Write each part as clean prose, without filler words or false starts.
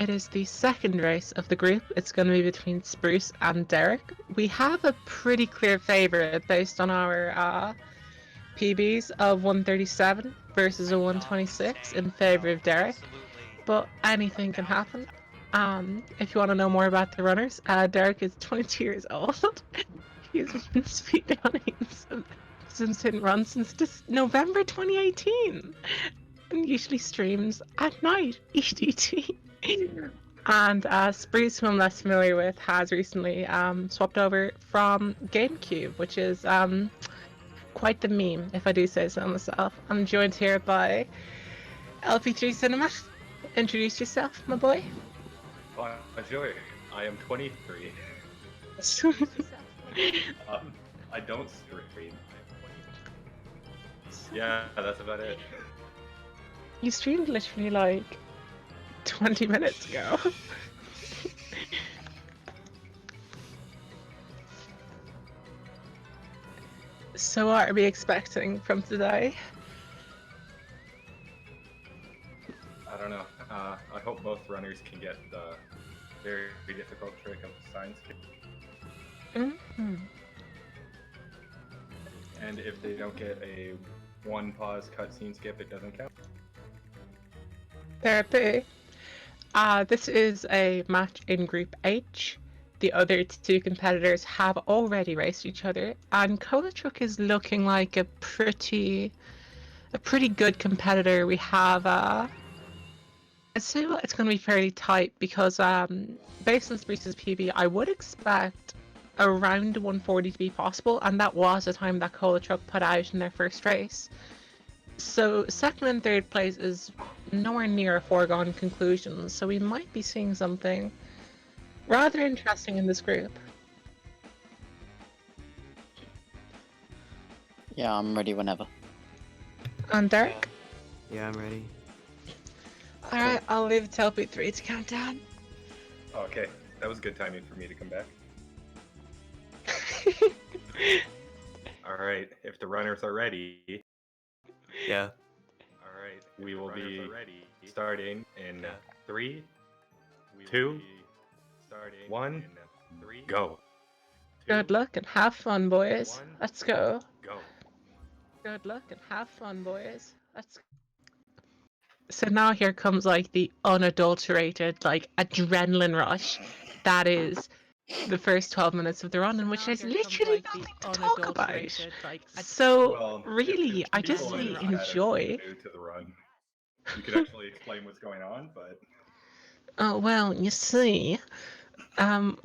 It is the second race of the group. It's going to be between Spruce and Derek. We have a pretty clear favourite based on our PBs of 137 versus a 126 in favour of Derek. But anything can happen. If you want to know more about the runners, Derek is 22 years old. He's been speedrunning since DerekRuns since November 2018, and usually streams at night EDT. And Spruce, who I'm less familiar with, has recently swapped over from GameCube, which is quite the meme, if I do say so myself. I'm joined here by LP3 Cinema. Introduce yourself, my boy. Bonjour, I am 23. I don't stream. Yeah, that's about it. You streamed literally like 20 minutes ago. So what are we expecting from today? I don't know. I hope both runners can get the very difficult trick of the sign skip. Mm-hmm. And if they don't get a one pause cutscene skip, it doesn't count. Therapy. This is a match in Group H. The other two competitors have already raced each other, and Kovacic is looking like a pretty good competitor. We have it's going to be fairly tight because based on Spruce's PB, I would expect around 140 to be possible, and that was the time that Kovacic put out in their first race. So second and third place is nowhere near a foregone conclusion, so we might be seeing something rather interesting in this group. Yeah, I'm ready whenever. And Derek? Yeah, I'm ready. Alright, I'll leave it to LP3 to count down. Okay, that was good timing for me to come back. Alright, if the runners are ready. Yeah. Alright, we will be starting in 3, 2, 1, go. Good luck and have fun, boys. Let's go. Go. Good luck and have fun, boys. Let's go. So now here comes like the unadulterated, like adrenaline rush. That is the first 12 minutes of the run, in which there's literally nothing to talk about. So really, I just really enjoy. To the run. You could actually explain what's going on, but. Oh well, you see.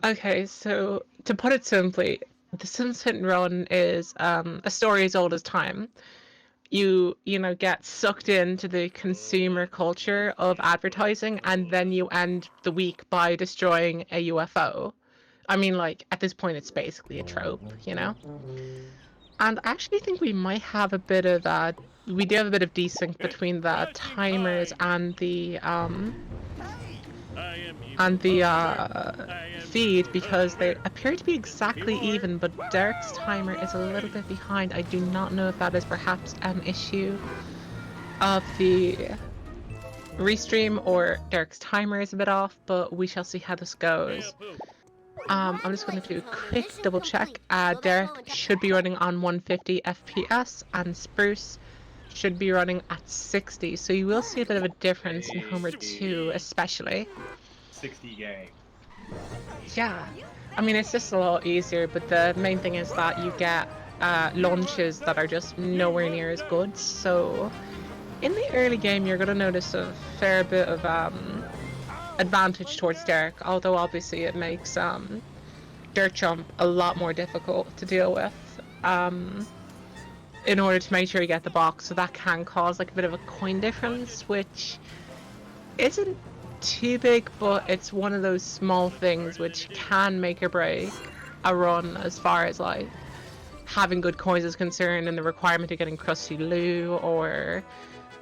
Okay, so to put it simply, The Sims Hit and Run is a story as old as time. You know, get sucked into the consumer culture of advertising, and then you end the week by destroying a UFO. I mean, like, at this point, it's basically a trope, you know? And I actually think we might have a bit of we do have a bit of desync between the timers and the feed, because they appear to be exactly even, but Derek's timer is a little bit behind. I do not know if that is perhaps an issue of the restream or Derek's timer is a bit off, but we shall see how this goes. I'm just going to do a quick double check. Derek should be running on 150 FPS and Spruce should be running at 60, so you will see a bit of a difference in Homer 2 especially. 60 gang. Yeah, I mean, it's just a lot easier, but the main thing is that you get launches that are just nowhere near as good. So in the early game, you're going to notice a fair bit of advantage towards Derek, although obviously it makes Dirt Jump a lot more difficult to deal with in order to make sure you get the box. So that can cause like a bit of a coin difference, which isn't too big, but it's one of those small things which can make or break a run as far as like having good coins is concerned, and the requirement of getting Krusty Lou, or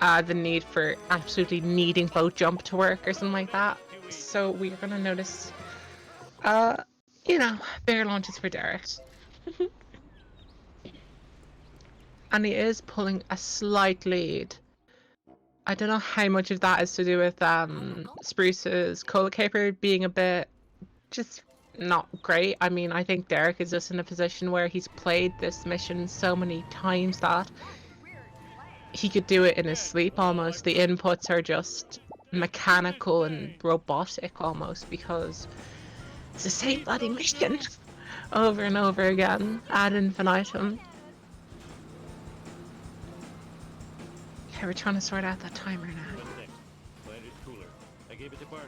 the need for absolutely needing boat jump to work or something like that. So we're gonna notice you know, bigger launches for Derek. And he is pulling a slight lead I don't know how much of that is to do with Spruce's cola caper being a bit just not great. I mean, I think Derek is just in a position where he's played this mission so many times that he could do it in his sleep almost. The inputs are just mechanical and robotic almost because it's the same bloody mission over and over again ad infinitum. Okay, we're trying to sort out that timer now. What's next? Planet's cooler. I gave it to Barney.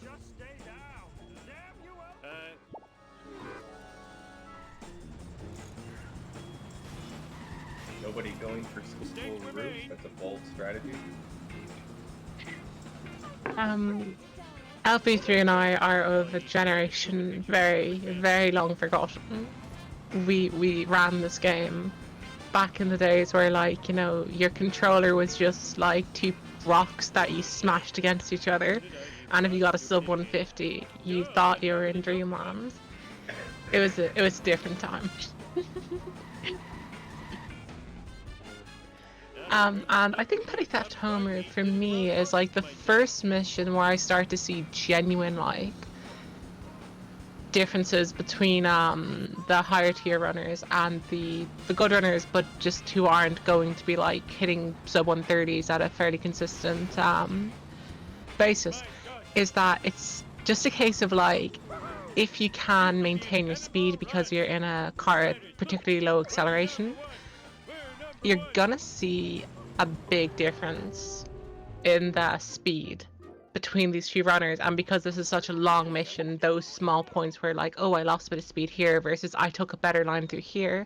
Just stay down. Damn you up. Nobody going for school roof. That's a bold strategy. LP3 and I are of a generation very, very long forgotten. We ran this game back in the days where, like, you know, your controller was just like two rocks that you smashed against each other, and if you got a sub 150, you thought you were in Dreamland. It was a different time. And I think Petty Theft Homer for me is like the first mission where I start to see genuine like differences between the higher tier runners and the good runners, but just who aren't going to be like hitting sub 130s at a fairly consistent basis. Is that it's just a case of like, if you can maintain your speed because you're in a car at particularly low acceleration, you're gonna see a big difference in the speed between these two runners. And because this is such a long mission, those small points where like, oh, I lost a bit of speed here versus I took a better line through here,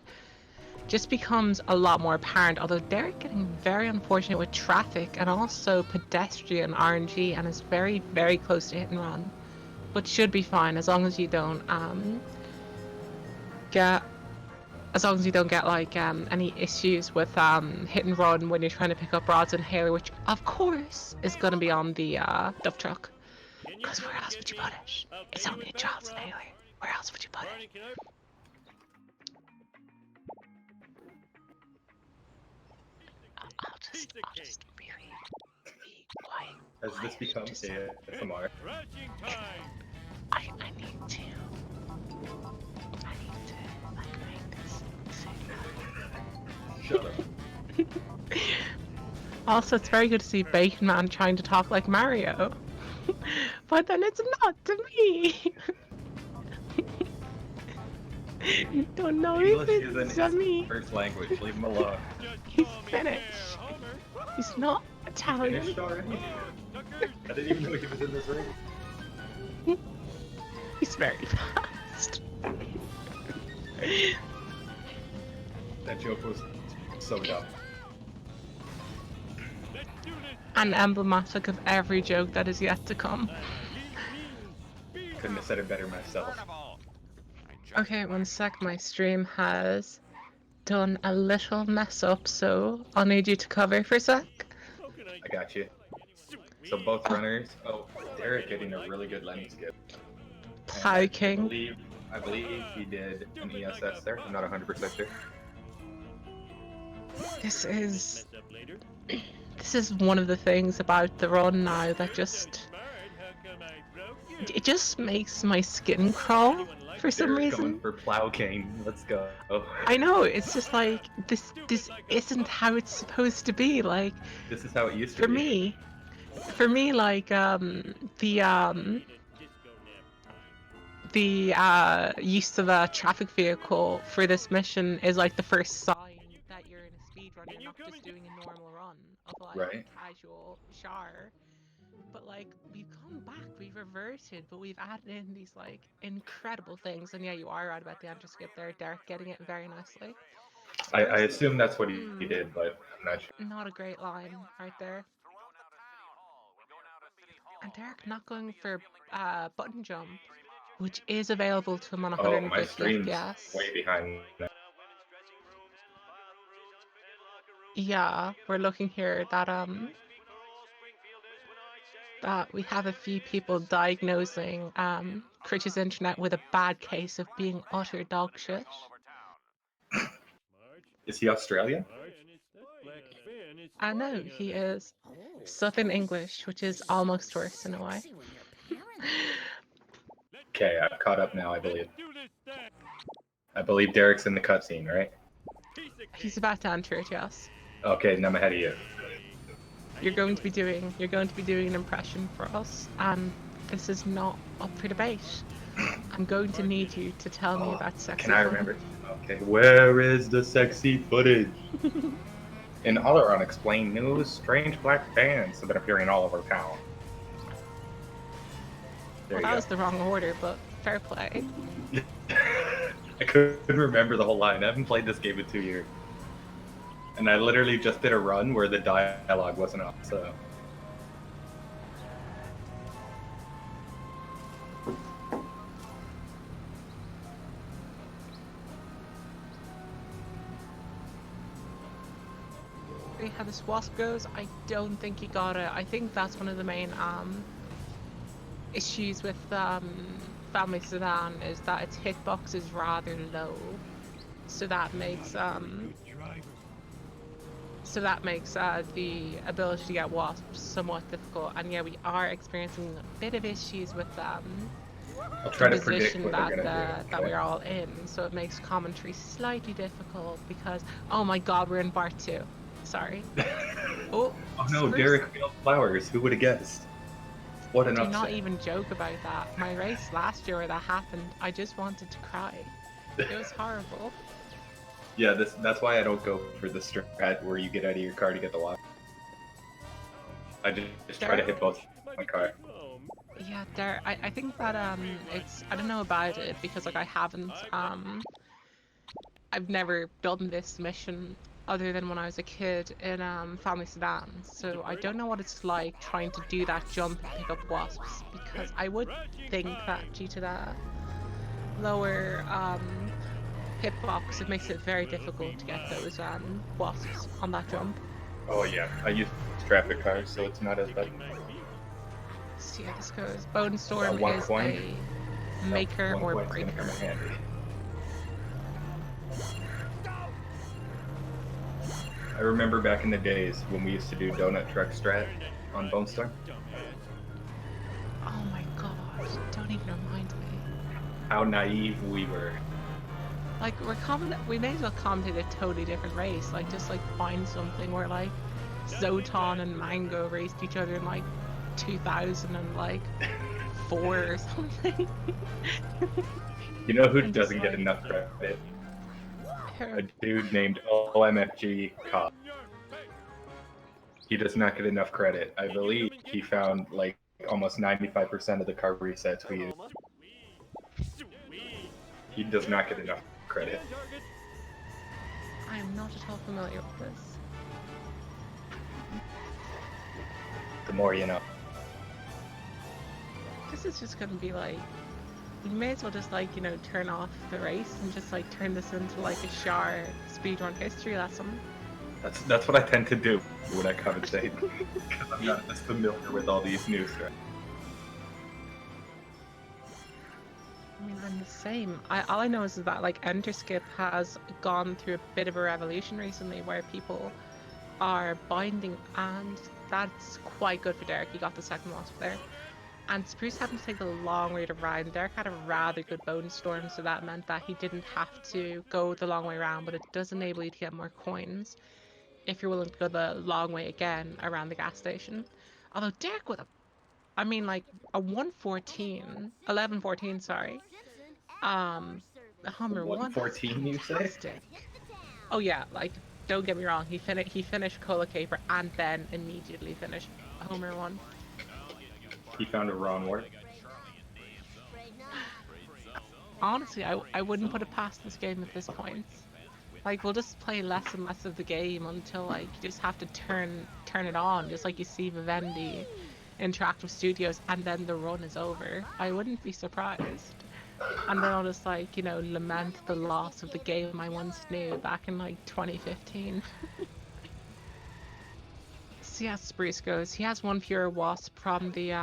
just becomes a lot more apparent. Although Derek getting very unfortunate with traffic and also pedestrian RNG and is very, very close to hit and run, but should be fine as long as you don't get like any issues with hit and run when you're trying to pick up rods and hail, which of course is going to be on the dump truck. Because where else would you put it? It's only a child's inhaler. Where else would you put it? I'll just really be quiet. Has this become ASMR? I need to like make this sick. Shut up. Also, it's very good to see Bacon Man trying to talk like Mario. But then it's not to me. Don't know if it's to me. First language, leave him alone. He's Finnish. He's not Italian. Finished already? I didn't even know he was in this room. He's very fast. That joke was so dumb. And emblematic of every joke that is yet to come. Couldn't have said it better myself. Okay, one sec, my stream has done a little mess up, so I'll need you to cover for a sec. I got you. So both runners. Oh, Derek getting a really good landing skip. Plow King. I believe he did an ESS there. I'm not 100% sure. This is one of the things about the run now that just it just makes my skin crawl for some Derek reason. Going for Plow King. Let's go. I know, it's just like this isn't how it's supposed to be. Like, This is how it used to for be. me like the use of a traffic vehicle for this mission is like the first sign that you're in a speed run. You're not just doing a normal run of like Right. casual char. But like, we've come back, we've reverted, but we've added in these like incredible things. And yeah, you are right about the enter skip there, Derek getting it very nicely. I assume that's what he did, but I'm not sure. Not a great line right there. And Derek not going for button jump, which is available to him on Oh, 150 my stream's FPS. way behind. Yeah, we're looking here that that we have a few people diagnosing Critch's internet with a bad case of being utter dog shit. Is he Australian? I know he is Southern English, which is almost worse in a way. Okay, I've caught up now, I believe. Do this thing. I believe Derek's in the cutscene, right? Piece of He's cake. about to enter it, yes. Okay, then I'm ahead of you. You're going to be doing an impression for us, and this is not up for debate. I'm going to need you to tell me about sexy Can I footage. remember? Okay, where is the sexy footage? In other unexplained news, strange black vans have been appearing all over town. There Well, that you was the wrong order, but fair play. go. I couldn't remember the whole line. I haven't played this game in 2 years. And I literally just did a run where the dialogue wasn't up, so... How this wasp goes, I don't think he got it. I think that's one of the main issues with Family Sedan is that its hitbox is rather low, so that makes the ability to get wasps somewhat difficult. And yeah, we are experiencing a bit of issues with I'll try the to predict position what that they're gonna do. that we're all in, so it makes commentary slightly difficult because oh my god, we're in part 2. Sorry. Oh no, Spruce. Derek Field Flowers. Who would have guessed? What an Do upset. not even joke about that. My race last year where that happened, I just wanted to cry. It was horrible. Yeah, that's why I don't go for the strat where you get out of your car to get the water. I just try to hit both my car. Yeah, there. I think that it's I don't know about it because like I haven't I've never done this mission other than when I was a kid in Family Sedan, so I don't know what it's like trying to do that jump and pick up wasps, because I would think that due to that lower hitbox, it makes it very difficult to get those wasps on that jump. Oh yeah, I use traffic cars, so it's not as bad. So yeah, this goes. Bone Storm one is coin? a maker One or coin's gonna breaker. come in handy. I remember back in the days when we used to do donut truck strat on Bone Storm. Oh my god, don't even remind me. How naive we were. Like, we may as well commentate a totally different race. Like, just like find something where like Zoton and Mango raced each other in like 2004 or something. You know who And just, doesn't get like, enough credit? her- A dude named OMFG Cop. He does not get enough credit. I believe he found like almost 95% of the car resets we use. He does not get enough credit. I am not at all familiar with this. The more you know. This is just gonna be like, you may as well just like, you know, turn off the race and just like turn this into like a Shar speedrun history lesson. That's what I tend to do when I commentate. Because I'm not as familiar with all these new strats. I mean, I'm the same. All I know is that like Enterskip has gone through a bit of a revolution recently where people are binding, and that's quite good for Derek. He got the second wasp there. And Spruce happened to take a long way around. Derek had a rather good bone storm, so that meant that he didn't have to go the long way around, but it does enable you to get more coins if you're willing to go the long way again around the gas station. Although Derek with a like a 1114, sorry. The Hummer 114, you say? fantastic. Oh yeah, like don't get me wrong, he finished Cola Caper and then immediately finished Homer 1. He found a wrong word. Honestly, I wouldn't put it past this game at this point. Like, we'll just play less and less of the game until like you just have to turn it on, just like you see Vivendi Interactive Studios, and then the run is over. I wouldn't be surprised. And then I'll just like, you know, lament the loss of the game I once knew back in like 2015. So yeah, Spruce goes. He has one fewer wasp from the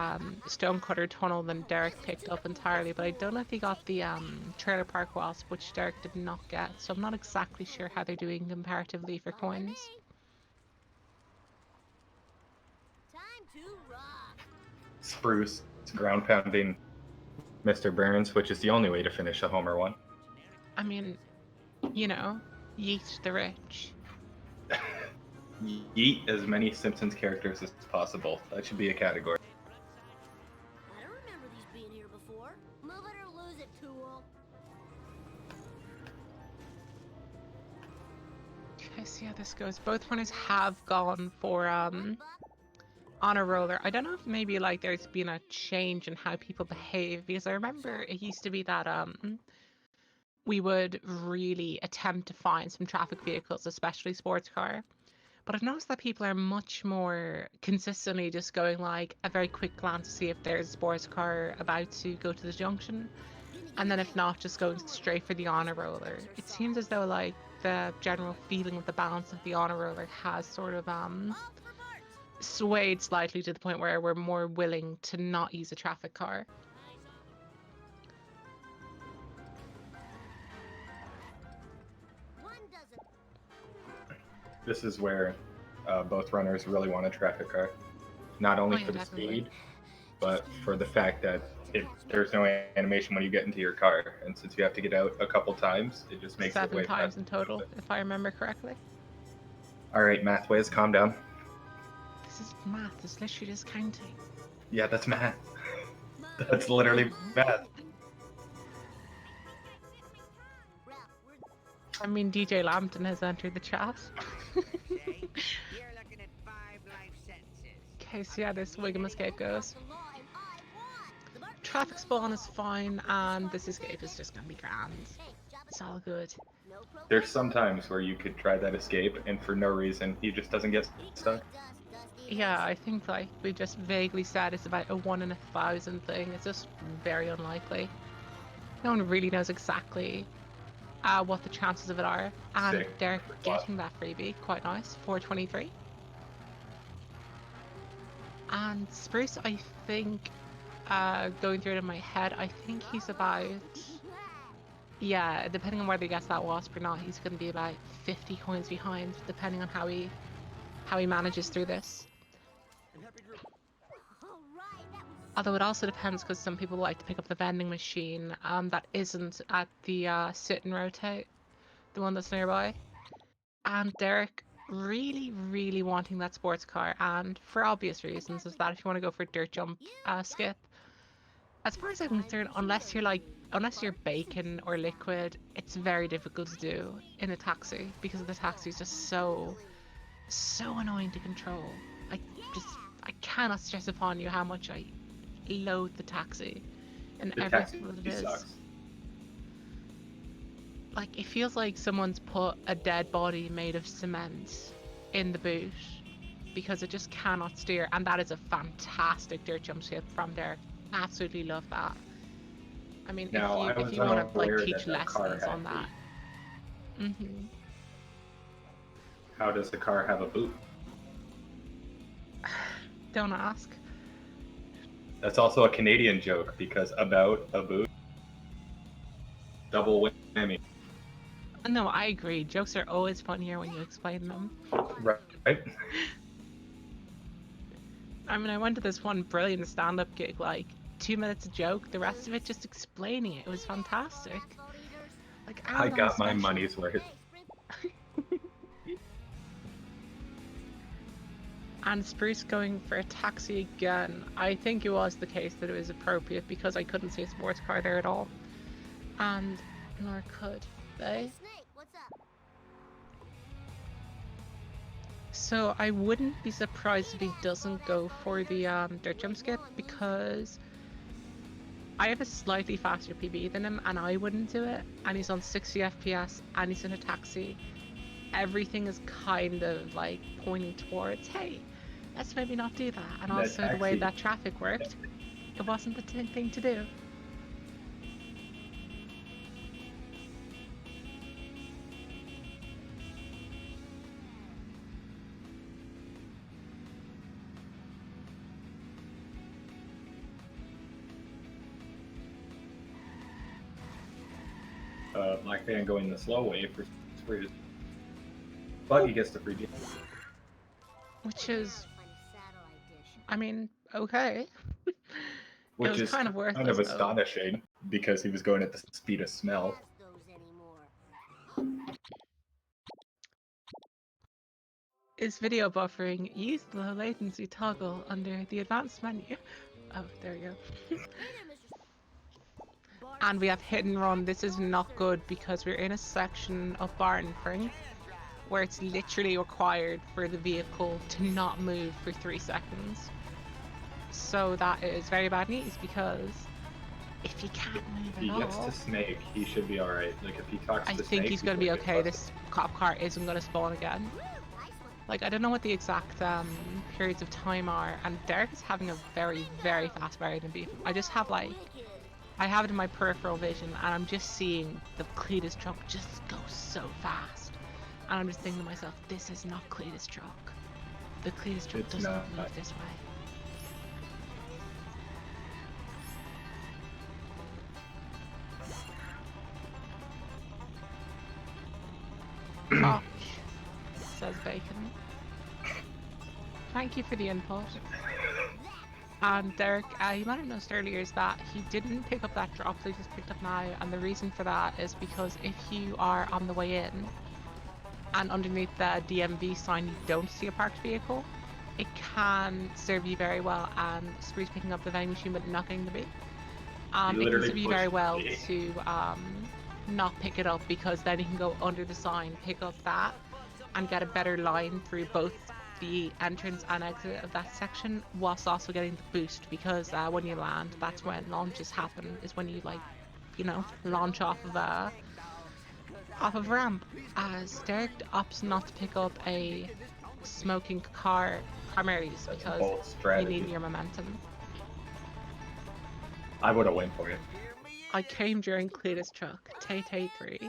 Stonecutter tunnel than Derek picked up entirely, but I don't know if he got the trailer park wasp, which Derek did not get. So I'm not exactly sure how they're doing comparatively for coins. Spruce ground pounding Mr. Burns, which is the only way to finish a Homer one. I mean, you know, yeet the rich. Yeet as many Simpsons characters as possible. That should be a category. I don't remember these being here before. Move it or lose it, tool. Okay, see how this goes. Both runners have gone for on a roller. I don't know if maybe like there's been a change in how people behave, because I remember it used to be that we would really attempt to find some traffic vehicles, especially sports car. But I've noticed that people are much more consistently just going like a very quick glance to see if there's a sports car about to go to the junction, and then if not, just going straight for the honor roller. It seems as though like the general feeling of the balance of the honor roller has sort of swayed slightly to the point where we're more willing to not use a traffic car. This is where both runners really want a traffic car. Not only yeah, for the definitely. speed, but for the fact that there's no animation when you get into your car. And since you have to get out a couple times, it just makes it 7 way times faster. in total, if I remember correctly. All right, Mathways, calm down. This is math. It's literally just counting. Yeah, that's math. That's literally math. I mean, DJ Lambton has entered the chat. Okay, so yeah, this Wiggum escape goes. Traffic spawn is fine, and this escape is just gonna be grand. It's all good. There's some times where you could try that escape, and for no reason, he just doesn't get stuck. Yeah, I think like we just vaguely said it's about a 1 in 1,000 thing. It's just very unlikely. No one really knows exactly what the chances of it are. And Sick. Derek getting that freebie, quite nice, 423. And Spruce, I think, going through it in my head, I think he's about, yeah, depending on whether he gets that wasp or not, he's going to be about 50 coins behind, depending on how he manages through this. Although it also depends, because some people like to pick up the vending machine that isn't at the sit and rotate, the one that's nearby. And Derek really, really wanting that sports car, and for obvious reasons, is that if you want to go for dirt jump skip, as far as I'm concerned, unless you're bacon or liquid, it's very difficult to do in a taxi, because the taxi is just so annoying to control. I cannot stress upon you how much I loathe the taxi and The everything taxi that it is. sucks. Like, it feels like someone's put a dead body made of cement in the boot, because it just cannot steer, and that is a fantastic dirt jump skip from there. Absolutely love that. I mean, Now, I if was you want to like unaware teach that car lessons had on that. How does the car have a boot? Don't ask. That's also a Canadian joke, because about a boot. Double whammy. No, I agree. Jokes are always funnier when you explain them. Right? I mean, I went to this one brilliant stand-up gig, like 2 minutes a joke, the rest of it just explaining it. It was fantastic. Like, I got my special. money's worth. And Spruce going for a taxi again. I think it was the case that it was appropriate, because I couldn't see a sports car there at all. And nor could they. So I wouldn't be surprised if he doesn't go for the dirt jump skip, because I have a slightly faster PB than him and I wouldn't do it, and he's on 60 FPS and he's in a taxi. Everything is kind of like pointing towards, hey, let's maybe not do that. And also the way that traffic worked, it wasn't the thing to do. Black Fan going the slow way for Spruce. But he gets the free game. Which is, I mean, okay. It Which was is kind of kind worthless, of though. astonishing because he was going at the speed of smell. Ask those anymore. Is video buffering? Use the low latency toggle under the advanced menu. Oh, there we go. Hey there, Mr. And we have hit and run. This is not good because we're in a section of Barnfring where it's literally required for the vehicle to not move for 3 seconds. So that is very bad news because if he can't move If he at gets all, to Snake, he should be alright. Like, if he talks I to think Snake, he's going to be gonna get okay. busted. This cop car isn't going to spawn again. Woo, nice one. Like, I don't know what the exact periods of time are, and Derek is having a very, very fast variant of beef. I just have, like, Wicked. I have it in my peripheral vision, and I'm just seeing the Cletus truck just go so fast. And I'm just thinking to myself, this is not Cletus truck. The Cletus truck It's does not not. move this way. Gosh, says Bacon. Thank you for the input. And Derek, you might have noticed earlier is that he didn't pick up that drop that he just picked up now, and the reason for that is because if you are on the way in and underneath the DMV sign you don't see a parked vehicle, it can serve you very well, and Spruce picking up the vending machine but not getting the beat. It can literally serve you very pushed well me. to not pick it up, because then you can go under the sign, pick up that, and get a better line through both the entrance and exit of that section, whilst also getting the boost, because when you land, that's when launches happen, is when you, like, you know, launch off of a ramp. As Derek opts not to pick up a smoking car primarily That's a because bold you strategy. need your momentum. I would have went for it. I came during Cletus truck, Tay 3.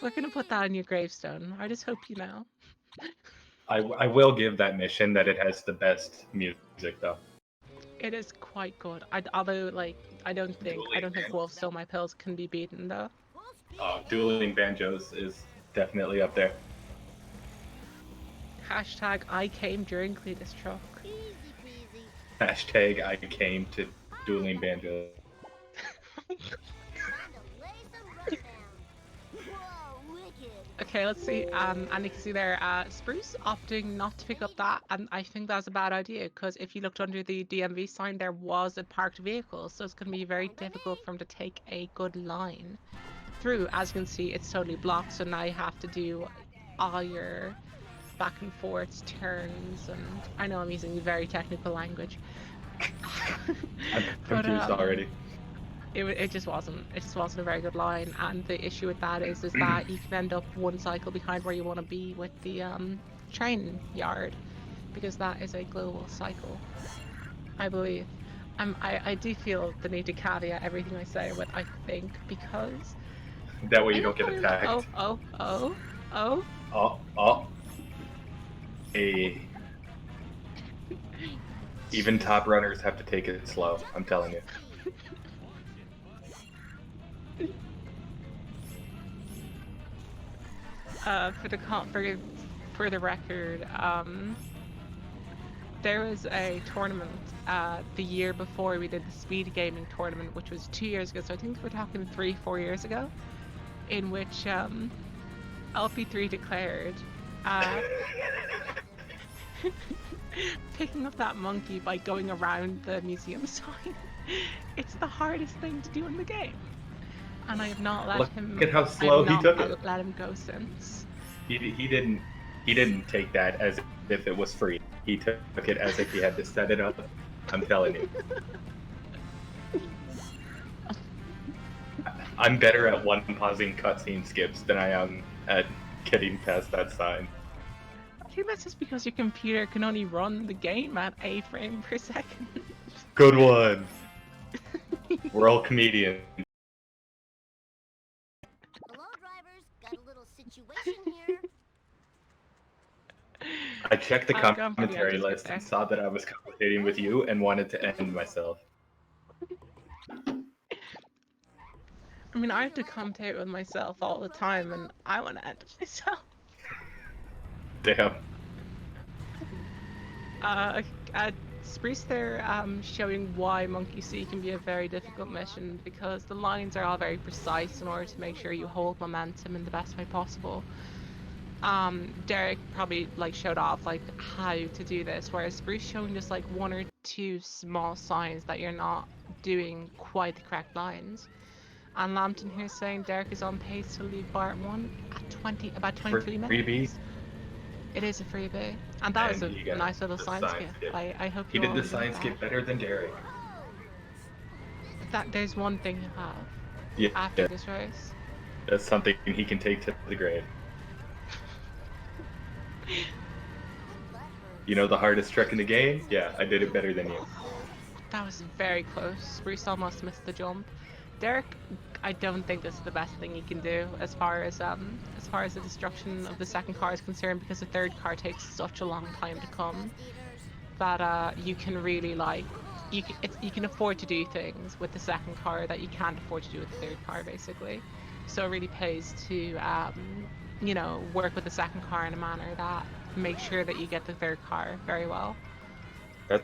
We're gonna put that on your gravestone. I just hope you know. I will give that mission that it has the best music, though. It is quite good. Although, like, I don't think Wolf Stole My Pills can be beaten though. Full speed Dueling Banjos is definitely up there. Hashtag I came during Cletus truck. ahead. Easy peasy. Hashtag I came to Dueling Banjos. Time to lay some rubber down. Whoa, wicked. Okay, let's see. And you can see there, Spruce opting not to pick up that, and I think that's a bad idea, because if you looked under the DMV sign, there was a parked vehicle, so it's going to be very difficult for him to take a good line through. As you can see, it's totally blocked, so now you have to do all your back and forths, turns, and I know I'm using very technical language. I'm But, confused already. it just wasn't a very good line, and the issue with that is that you can end up one cycle behind where you want to be with the train yard, because that is a global cycle, I believe. I do feel the need to caveat everything I say with I think, because That way I you don't get know- attacked. oh Hey. Even top runners have to take it slow, I'm telling you. for the record, there was a tournament the year before we did the speed gaming tournament, which was 2 years ago, so I think we're talking 3-4 years ago, in which LP3 declared picking up that monkey by going around the museum sign. It's the hardest thing to do in the game, and I have not let Look him. at how I slow have he took not it. let him go since. He didn't take that as if it was free. He took it as if he had to set it up. I'm telling you. I'm better at one-pausing cutscene skips than I am at getting past that sign. I think that's just because your computer can only run the game at a frame per second. Good one. We're all comedians. Hello, drivers. Got a little situation here. I checked the I've gone for the commentary anti-skip list and there. saw that I was commentating with you and wanted to end myself. I mean, I have to commentate with myself all the time, and I want to end myself. Damn. Spruce there showing why Monkey See can be a very difficult mission because the lines are all very precise in order to make sure you hold momentum in the best way possible. Derek probably like showed off like how to do this, whereas Spruce showing just like one or two small signs that you're not doing quite the correct lines. And Lambton here saying Derek is on pace to leave Bart 1 at about 23 freebie, minutes. It is a freebie. And that was and a he got nice little the science skip. I hope He you did all the enjoyed science that. skip better than Derek. That there's one thing you have Yeah, after this race. that's something he can take to the grave. You know the hardest trick in the game? Yeah, I did it better than you. That was very close. Spruce almost missed the jump. Derek, I don't think this is the best thing you can do as far as the destruction of the second car is concerned, because the third car takes such a long time to come that you can really like you can afford to do things with the second car that you can't afford to do with the third car basically. So it really pays to you know, work with the second car in a manner that makes sure that you get the third car very well. That's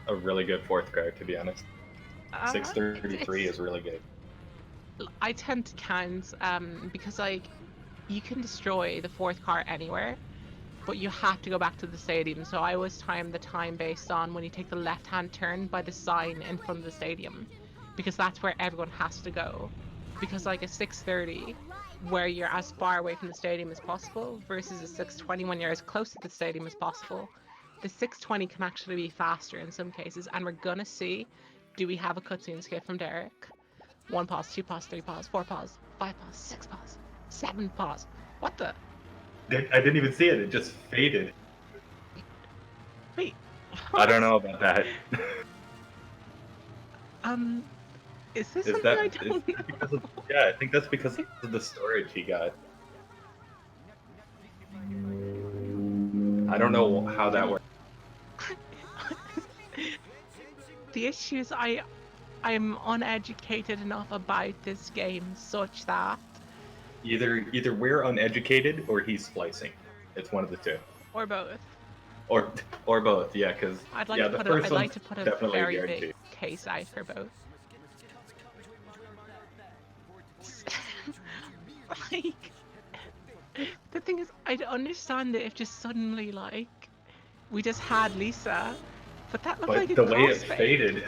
a really good fourth car, to be honest. Uh, 633 it's is really good. I tend to count because like you can destroy the fourth car anywhere, but you have to go back to the stadium. So I always time the time based on when you take the left-hand turn by the sign in front of the stadium, because that's where everyone has to go. Because like a 6:30, where you're as far away from the stadium as possible, versus a 6:20 when you're as close to the stadium as possible. The 6:20 can actually be faster in some cases, and we're gonna see, do we have a cutscene skip from Derek? 1 pause, 2 pause, 3 pause, 4 pause, 5 pause, 6 pause, 7 pause. What the? I didn't even see it, it just faded. Wait. I don't know about that. Is this Is something that I is don't know? that because of, yeah, I think that's because of the storage he got. I don't know how that works. The issue is I'm uneducated enough about this game such that, Either we're uneducated or he's splicing. It's one of the two. or both. Or or both, yeah, because yeah, the first I'd one's like to put a definitely a very big guarantee. case out for both. Like, the thing is, I'd understand it if just suddenly like we just had Lisa, but that looked But like a the way it crossfade. faded.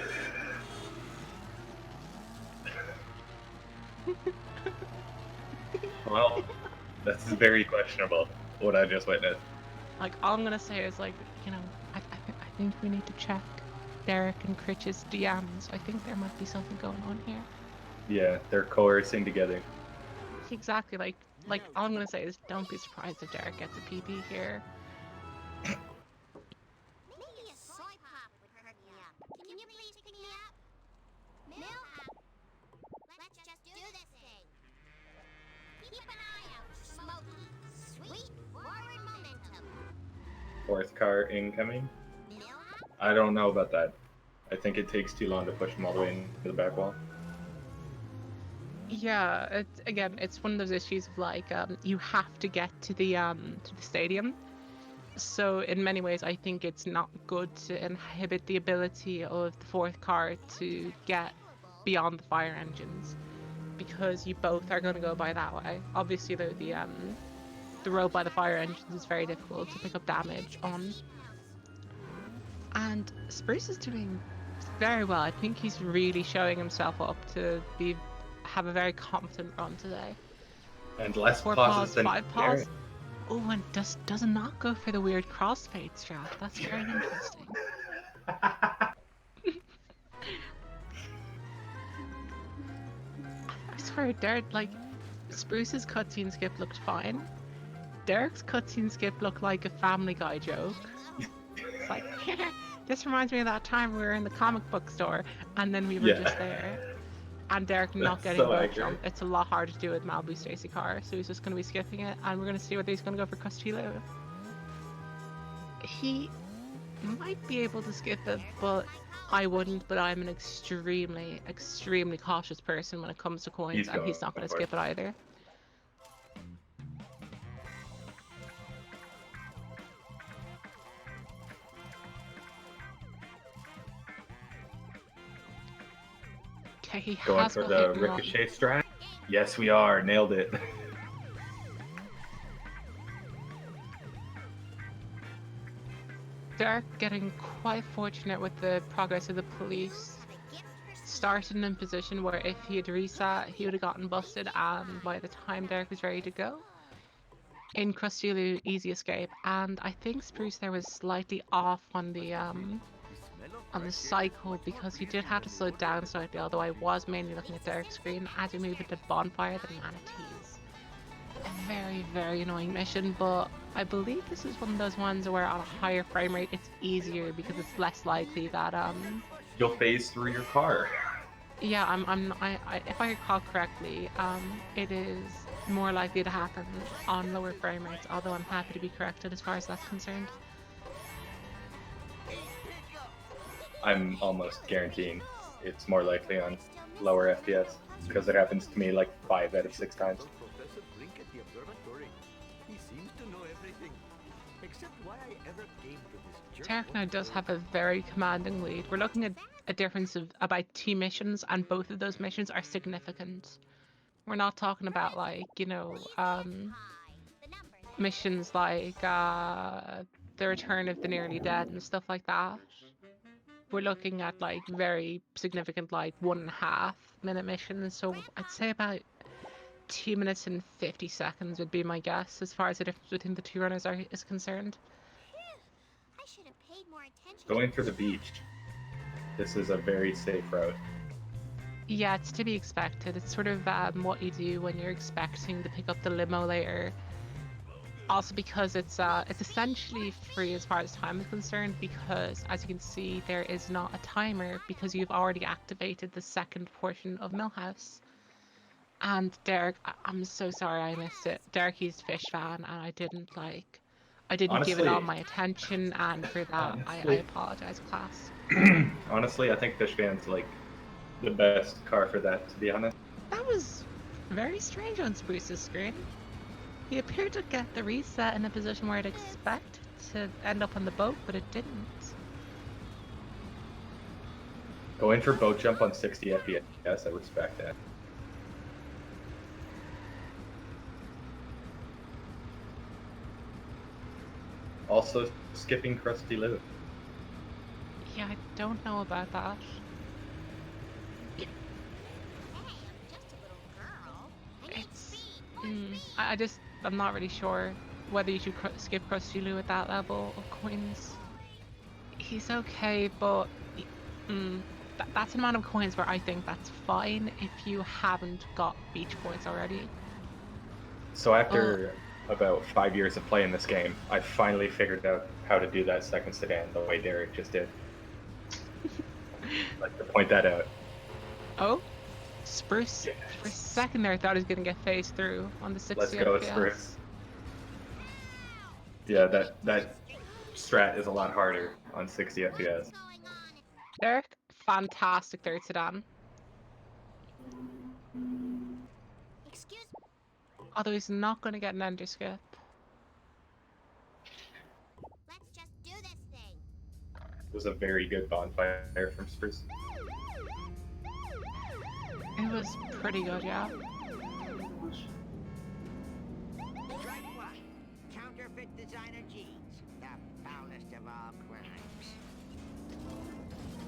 Well, that's very questionable, what I just witnessed. Like, all I'm gonna say is like, you know, I think we need to check Derek and Critch's DMs. I think there might be something going on here. Yeah, they're coercing together. Exactly, like all I'm gonna say is don't be surprised if Derek gets a PB here. Maybe a soy pop would perk me up. Can you please pick me up? Milk? Let's just do this thing. Keep an eye out, Smokey. Sweet forward momentum. Fourth car incoming. Milk? I don't know about that. I think it takes too long to push them all the way into the back wall. Yeah, it's one of those issues of like you have to get to the stadium. So in many ways, I think it's not good to inhibit the ability of the fourth car to get beyond the fire engines, because you both are going to go by that way. Obviously, though, the road by the fire engines is very difficult to pick up damage on. And Spruce is doing very well. I think he's really showing himself up to have a very confident run today. And less 4 pauses pause, than 5 Derek. pause. Oh, and does not go for the weird crossfade strat. That's very interesting. I swear, Derek, like, Spruce's cutscene skip looked fine. Derek's cutscene skip looked like a Family Guy joke. It's like, this reminds me of that time we were in the comic book store and then we were just there. And Derek not That's getting so a boat accurate. jump. It's a lot harder to do with Malibu Stacy car, so he's just going to be skipping it, and we're going to see whether he's going to go for Castillo. He might be able to skip it, but I wouldn't. But I'm an extremely, extremely cautious person when it comes to coins, and he's not going to skip it either. Okay, he Going has for got the hit and run. ricochet strat. Yes, we are. Nailed it. Derek getting quite fortunate with the progress of the police. Started in a position where if he had reset, he would have gotten busted, and by the time Derek was ready to go, in Crustulu, easy escape. And I think Spruce there was slightly off on the cycle because he did have to slow down slightly, although I was mainly looking at Derek's screen. As we move into Bonfire, the Manatees. A very, very annoying mission, but I believe this is one of those ones where on a higher frame rate it's easier because it's less likely that You'll phase through your car. yeah, if I recall correctly, it is more likely to happen on lower frame rates, although I'm happy to be corrected as far as that's concerned. I'm almost guaranteeing it's more likely on lower FPS because it happens to me like 5 out of 6 times. Professor Blink at the observatory. He seems to know everything, except why I ever came to this jerk. Derek now does have a very commanding lead. We're looking at a difference of about 2 missions, and both of those missions are significant. We're not talking about like, missions like the Return of the Nearly Dead and stuff like that. We're looking at like very significant like 1.5 minute missions, so I'd say about 2 minutes and 50 seconds would be my guess as far as the difference between the two runners is concerned. I should have paid more attention. Going for the beach. This is a very safe route. Yeah, it's to be expected. It's sort of what you do when you're expecting to pick up the limo later. Also because it's essentially free as far as time is concerned, because as you can see there is not a timer because you've already activated the second portion of Millhouse. And Derek, I'm so sorry I missed it. Derek used Fish Fan and I didn't give it all Honestly- my attention, and for that I Honestly- apologize, class. Honestly, I think Fishfan's like the best car for that, to be honest. That was very strange on Spruce's screen. He appeared to get the reset in a position where I'd expect to end up on the boat, but it didn't. Going for boat jump on 60 FPS, I respect that. Also skipping Krusty Lou. Yeah, I don't know about that. Hey, I'm just a little girl. I need It's... speed. I'm not really sure whether you should skip Krusty Lou at that level of coins. He's okay, but that's an amount of coins where I think that's fine if you haven't got beach points already. So after about 5 years of playing this game, I finally figured out how to do that second sedan the way Derek just did. I'd like to point that out. Oh, Spruce. Yes. For a second there, I thought he was going to get phased through on the 60 Let's go, FPS. Spruce. Yeah, that strat is a lot harder on 60 FPS. Going on. Derek, fantastic third sedan. Excuse me. Although he's not going to get an underskip. Let's just do this thing. It was a very good bonfire from Spruce. It was pretty good, yeah. Strike one. Counterfeit designer jeans. The foulest of all crimes.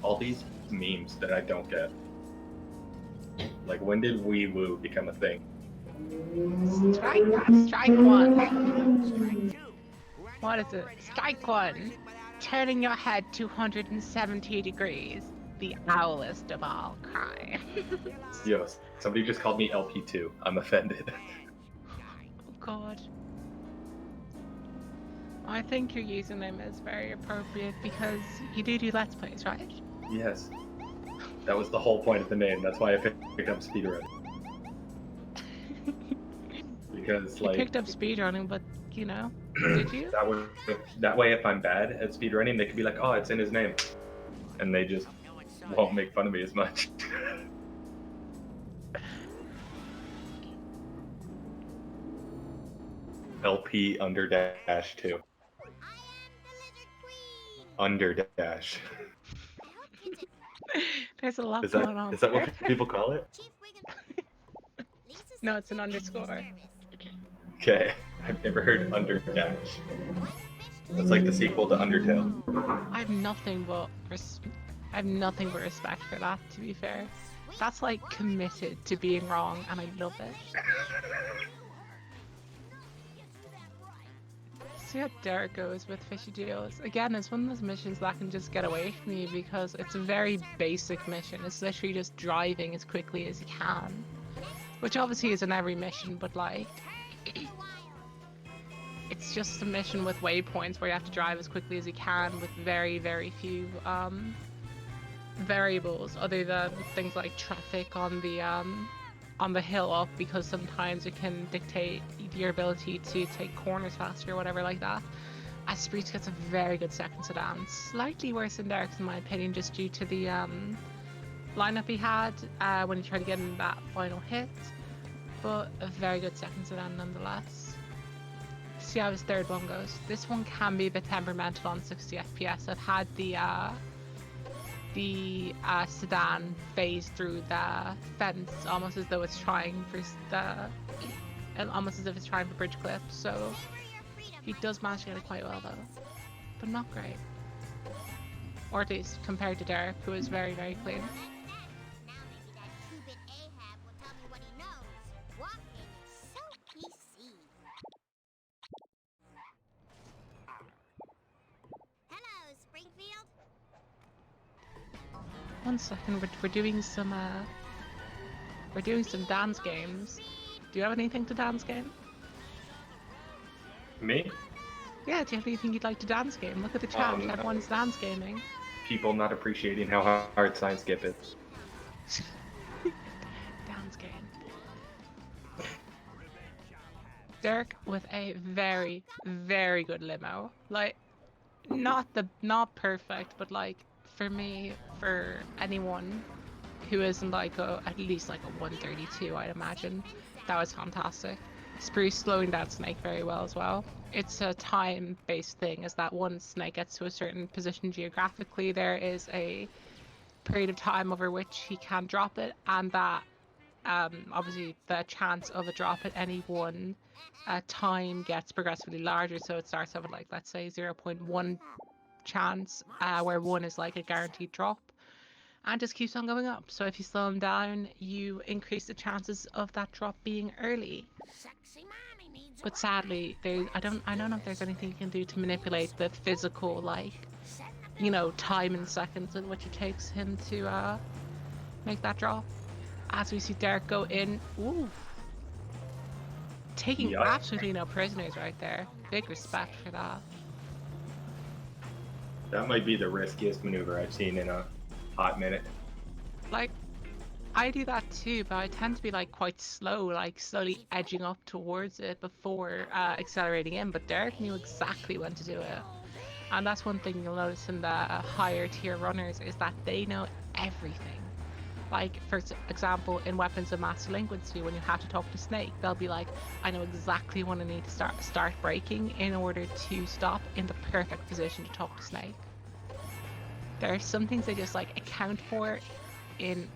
All these memes that I don't get. Like, when did Wee Woo become a thing? Strike one. Strike two. What is it? Strike one. Turning your head 270 degrees. The owlest of all crime. Yes, somebody just called me LP2. I'm offended. Oh god. I think your username is very appropriate because you do Let's Plays, right? Yes. That was the whole point of the name. That's why I picked up speedrun. Because, You like, picked up speedrunning, but, you know, did you? that way if I'm bad at speedrunning, they could be like, oh, it's in his name. And they just won't make fun of me as much. LP under dash 2. I am the lizard queen. Under dash. I hope kids There's a lot Is going on. that what there. people call it? Chief Wiggum. Lisa No, said it's an you underscore. take service. Okay, I've never heard Underdash. One fish That's like the sequel to Undertale. I have nothing but respect for that. To be fair, that's like committed to being wrong, and I love it. See how Derek goes with fishy deals. Again, it's one of those missions that can just get away from you because it's a very basic mission. It's literally just driving as quickly as you can, which obviously is in every mission, but like. It's just a mission with waypoints where you have to drive as quickly as you can with very, very few variables other than things like traffic on the hill up, because sometimes it can dictate your ability to take corners faster or whatever like that. As Spruce gets a very good second sedan, slightly worse than Derek's in my opinion, just due to the lineup he had when he tried to get in that final hit, but a very good second sedan nonetheless. See how his third one goes. This one can be a bit temperamental on 60 FPS. I've had the sedan phase through the fence almost as though it's trying for almost as if it's trying for bridge clips. So he does manage to get it quite well though, but not great. Or at least compared to Derek, who is very, very clean. Now maybe that two-bit Ahab will tell me what he knows. Walking is so PC. Hello, Springfield. One second, we're doing some dance games. Do you have anything to dance game? Me? Yeah, do you have anything you'd like to dance game? Look at the chat, everyone's dance gaming. People not appreciating how hard science skip is. Dance game. Derek with a very, very good limo. Like, not perfect, but like for me, for anyone who isn't like at least like a 132, I'd imagine, that was fantastic. Spruce slowing down Snake very well as well. It's a time-based thing, is that once Snake gets to a certain position geographically, there is a period of time over which he can drop it, and that obviously the chance of a drop at any one time gets progressively larger. So it starts off at like, let's say 0.1 chance, where 1 is like a guaranteed drop, and just keeps on going up. So if you slow him down, you increase the chances of that drop being early. But sadly, I don't know if there's anything you can do to manipulate the physical, like, you know, time in seconds in which it takes him to make that drop. As we see Derek go in, ooh, taking absolutely no prisoners right there. Big respect for that. That might be the riskiest maneuver I've seen in a hot minute. Like, I do that too, but I tend to be like quite slow, like slowly edging up towards it before accelerating in. But Derek knew exactly when to do it, and that's one thing you'll notice in the higher tier runners, is that they know everything. Like, for example, in Weapons of Mass Delinquency, when you have to talk to Snake, they'll be like, I know exactly when I need to start braking in order to stop in the perfect position to talk to Snake. There are some things they just like account for in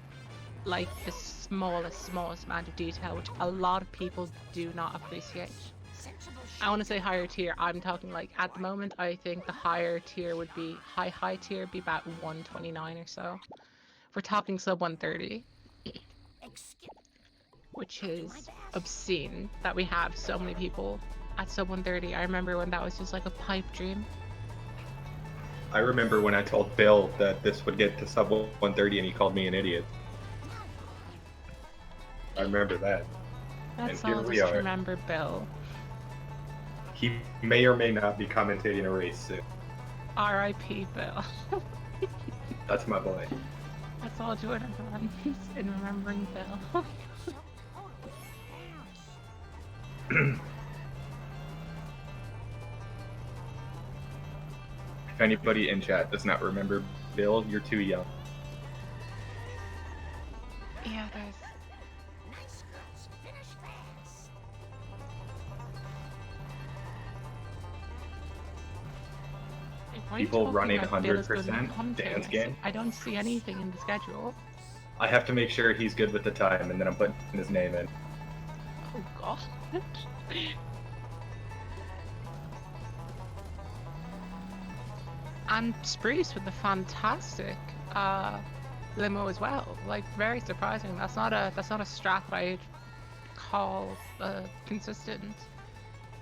like the smallest amount of detail, which a lot of people do not appreciate. I want to say higher tier, I'm talking like at the moment I think the higher tier would be high tier be about 129 or so. We're talking sub 130, which is obscene that we have so many people at sub 130. I remember when that was just like a pipe dream. I remember when I told Bill that this would get to sub 130 and he called me an idiot. I remember that. That's and all, here we just are. remember Bill. He may or may not be commentating a race soon. R.I.P. Bill. That's my boy. That's all Jordan wants in remembering Bill. If anybody in chat does not remember Bill, you're too young. Yeah, there's... Why are you people talking running about Bill is good in 100% commentary? Dan's game. I don't see anything in the schedule. I have to make sure he's good with the time, and then I'm putting his name in. Oh god. And Spruce with the fantastic limo as well. Like very surprising. That's not a strat that I'd call consistent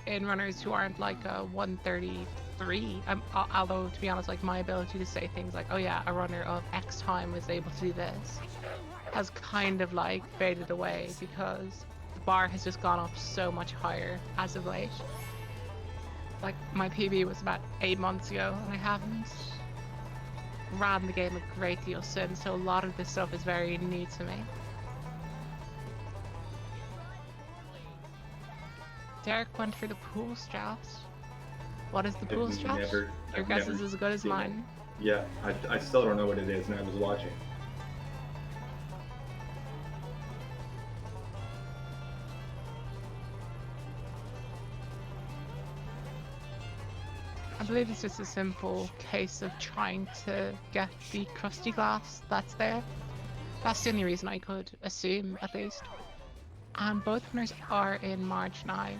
in runners who aren't like a 133. Although to be honest, like my ability to say things like, oh yeah, a runner of X time was able to do this has kind of like faded away because the bar has just gone up so much higher as of late. Like my PB was about 8 months ago and I haven't ran the game a great deal since, so a lot of this stuff is very new to me. Derek went for the pool strat. What is the pool strat? Your guess is as good as mine. Yeah, I still don't know what it is, and I was watching. I believe it's just a simple case of trying to get the crusty glass that's there. That's the only reason I could assume, at least. And both runners are in March now.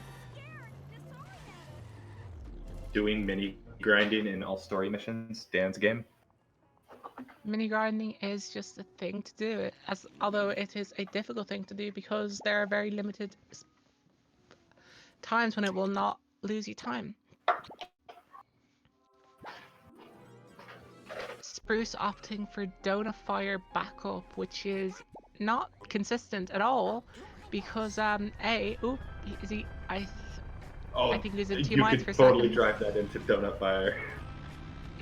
Doing mini grinding in all story missions, Dan's game. Mini grinding is just a thing to do, although it is a difficult thing to do because there are very limited times when it will not lose you time. Spruce opting for Donut Fire backup, which is not consistent at all, because is he? I think he's in 2 miles per You could totally second. drive that into Donut Fire.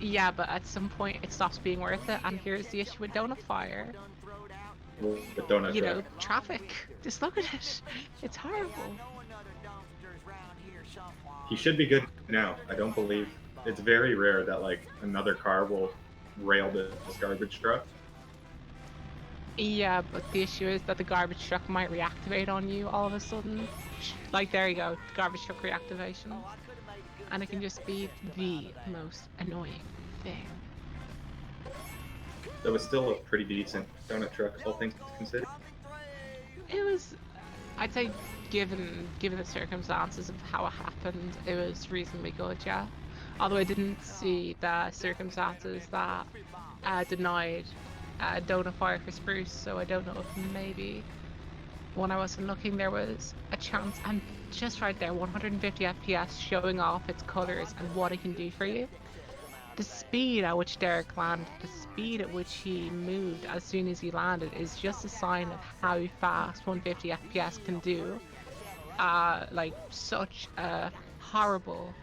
Yeah, but at some point it stops being worth it, and here's the issue with Donut Fire. The Donut You Truck. know, traffic. Just look at it. It's horrible. He should be good now. I don't believe it's very rare that like another car will rail this garbage truck. Yeah, but the issue is that the garbage truck might reactivate on you all of a sudden. Like, there you go, garbage truck reactivation. And it can just be the most annoying thing. That was still a pretty decent donut truck, all things considered. It was, I'd say, given the circumstances of how it happened, it was reasonably good, yeah. Although I didn't see the circumstances that denied Donut Fire for Spruce, so I don't know if maybe when I wasn't looking there was a chance. And just right there, 150 FPS showing off its colours and what it can do for you. The speed at which Derek landed, the speed at which he moved as soon as he landed is just a sign of how fast 150 FPS can do. Like such a horrible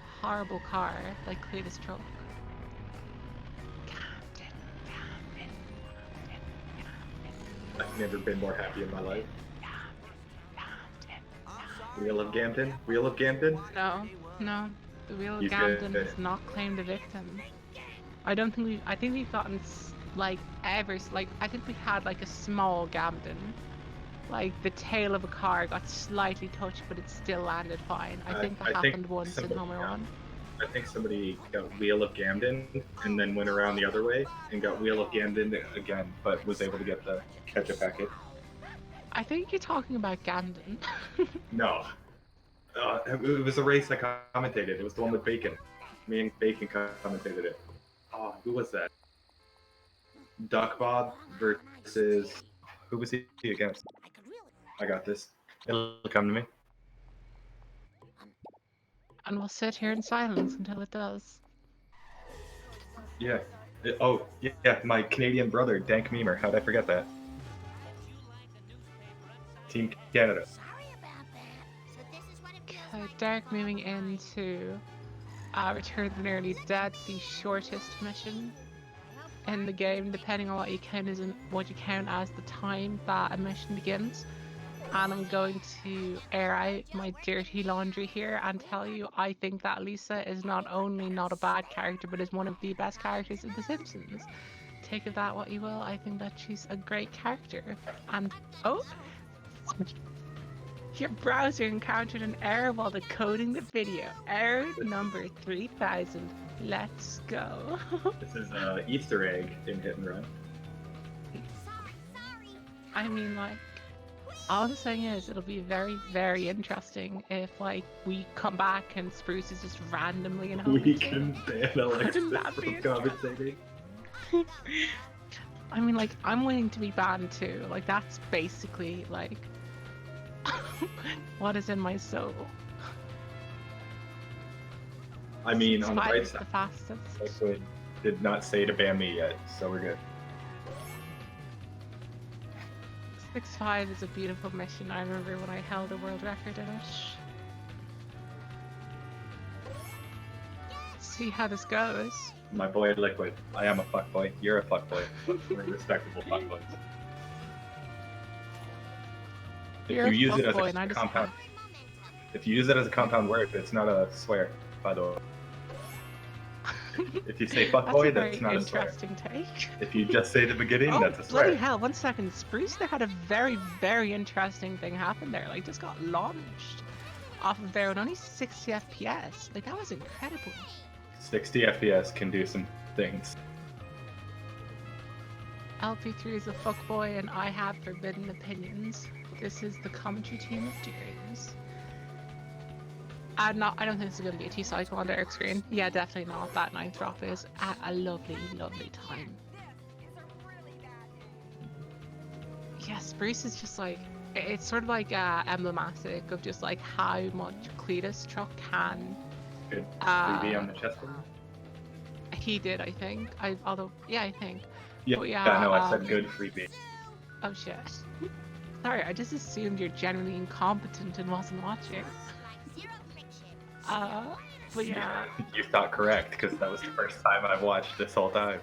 car like Cletus truck. I've never been more happy in my life. Wheel of Gampton? Wheel of Gampton? No. The Wheel of He's Gampton good. has not claimed a victim. I think we've gotten I think we had like a small Gampton. Like the tail of a car got slightly touched, but it still landed fine. I think that happened once in Homer 1. I think somebody got Wheel of Gamden and then went around the other way and got Wheel of Gamden again, but was able to get the ketchup packet. I think you're talking about Gandon. No. It was a race I commentated. It was the one with Bacon. Me and Bacon commentated it. Oh, who was that? Duck Bob versus... Who was he against? I got this. It'll come to me. And we'll sit here in silence until it does. Yeah. Yeah, my Canadian brother, Dank Memer. How'd I forget that? Team Canada. Sorry about that. So this is what it feels Okay, like. Derek moving into Return of the Nearly Dead, the shortest mission in the game, depending on what you count as the time that a mission begins. And I'm going to air out my dirty laundry here and tell you I think that Lisa is not only not a bad character, but is one of the best characters in The Simpsons. Take of that what you will, I think that she's a great character. And, oh! Your browser encountered an error while decoding the video. Error number 3000. Let's go. This is an Easter egg in Hit and Run. Sorry. I mean, like, all I'm saying is it'll be very, very interesting if, like, we come back and Spruce is just randomly in We home. can ban Alexis Wouldn't that be from commentating. I mean, like, I'm willing to be banned too. Like, that's basically, like, what is in my soul. I mean, on the 6'5" bright is the side, fastest. Liquid did not say to ban me yet, so we're good. 6'5" is a beautiful mission. I remember when I held a world record in it. See how this goes. My boy Liquid, I am a fuckboy. You're a fuckboy. We're respectable fuckboys. You're If a you use it as fuckboy a and I just compound, Momentum. if you use it as a compound word, it's not a swear. By the way, if you say fuckboy, that's that's a not very a swear. interesting take. If you just say the beginning, Oh, that's a swear. bloody hell, 1 second. Spruce there had a very, very interesting thing happen there. Like, just got launched off of there on only 60 FPS. Like, that was incredible. 60 FPS can do some things. LP3 is a fuckboy and I have forbidden opinions. This is the commentary team of Derek's. I don't think this is going to be a T-cycle on Derek's screen. Yeah, definitely not. That 9th drop is a lovely, lovely time. Yeah, Spruce is just like, it's sort of like emblematic of just like how much Cletus Truck can. Good 3B on the chessboard. He did, I think. I think. Yeah, But yeah, no, I said good 3B. Oh shit. Sorry, I just assumed you're generally incompetent and wasn't watching. Like zero friction. But yeah, You thought correct, because that was the first time I've watched this whole time.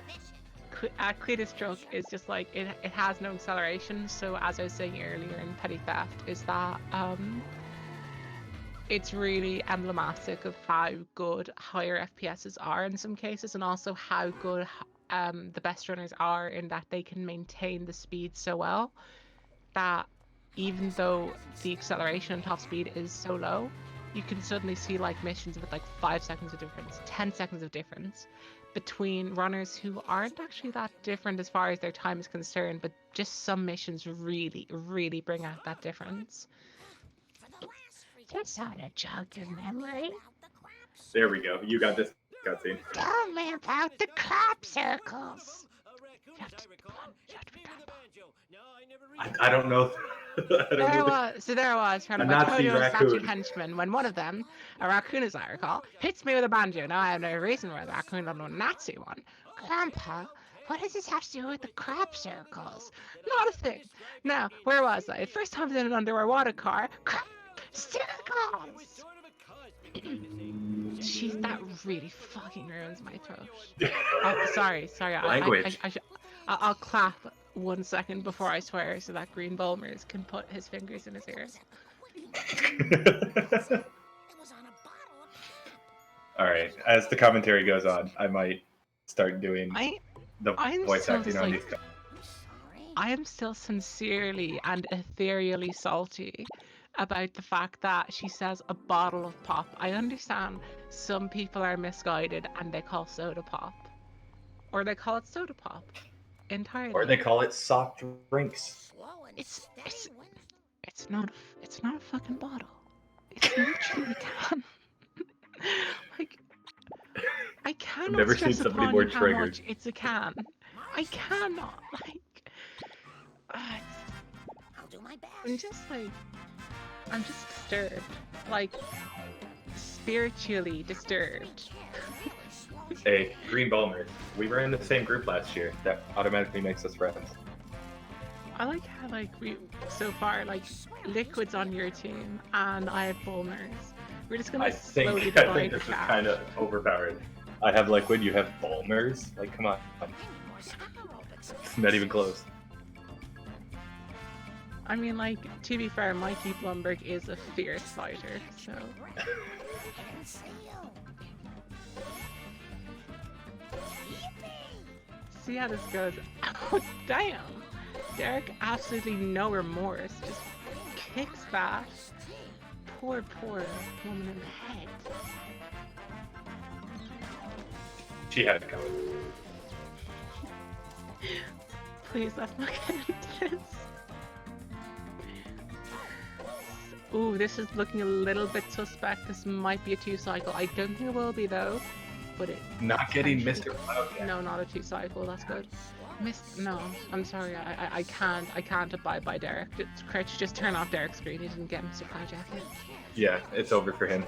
Cletus Stroke is just like, it has no acceleration, so as I was saying earlier in Petty Theft, is that it's really emblematic of how good higher FPSs are in some cases, and also how good the best runners are in that they can maintain the speed so well that even though the acceleration and top speed is so low, you can suddenly see like missions with like 5 seconds of difference, 10 seconds of difference between runners who aren't actually that different as far as their time is concerned, but just some missions really, really bring out that difference. Just on a jog of memory. There we go. You got this cutscene. Tell me about the crop circles. I don't know. I don't There know. was, trying to A my Nazi Toto and statue raccoon. henchman when one of them, a raccoon as I recall, hits me with a banjo. Now I have no reason why the raccoon don't know a Nazi one. Grandpa, what does this have to do with the crop circles? Not a thing. Now, where was I? First time in an underwater water car. Crop circles! Jeez, that really fucking ruins my throat. Oh, sorry. Language. I'll clap 1 second before I swear so that Green Bulmers can put his fingers in his ears. Alright, as the commentary goes on, I might start doing the I'm voice still acting just on like, these. I am still sincerely and ethereally salty about the fact that she says a bottle of pop. I understand some people are misguided and they call soda pop. Or they call it soda pop. Entirely. Or they call it soft drinks. It's not a fucking bottle. It's literally a can. Like, I cannot never seen stress somebody upon more you how triggered. much it's a can. I cannot, like, I'll do my best. I'm just disturbed. Like, spiritually disturbed. Hey, Green Bulmer, we were in the same group last year. That automatically makes us friends. I like how, like, so far, like, Liquid's on your team and I have Bulmers. We're just gonna I slowly think divide the this is chat. kind of overpowered. I have Liquid, you have Bulmers. Like, come on. It's not even close. I mean, like, to be fair, Mikey Blumberg is a fierce fighter, so... See how this goes. Oh, damn! Derek, absolutely no remorse, just kicks that poor woman in the head. She had it coming. Please, let's not get into this. Ooh, this is looking a little bit suspect. This might be a 2-cycle. I don't think it will be though, but it. Not getting potentially- Mr. Cloud. No, not a 2-cycle. That's good. No, I'm sorry. I can't abide by Derek. Crouch, just turn off Derek's screen. He didn't get Mr. Cloud Jacket. Yeah, it's over for him.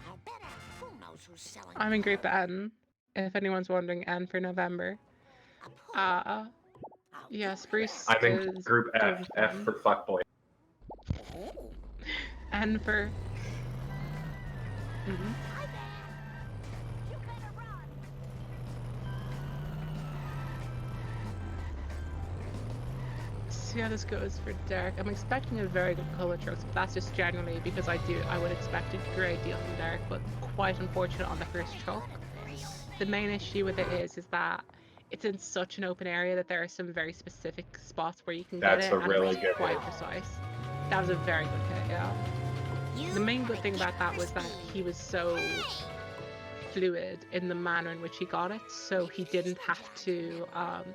I bet who knows who's selling I'm in Group N. If anyone's wondering, N for November. a pool. Yeah, Spruce I'm in is Group F. doing F fine. for fuckboy. N for. Mhm. Hi there. You better run. See how this goes for Derek. I'm expecting a very good color trucks, but that's just generally because I would expect a great deal from Derek, but quite unfortunate on the first truck. The main issue with it is that it's in such an open area that there are some very specific spots where you can That's get it, a and really it was good quite hit. precise. That was a very good hit, yeah. The main good thing about that was that he was so fluid in the manner in which he got it, so he didn't have to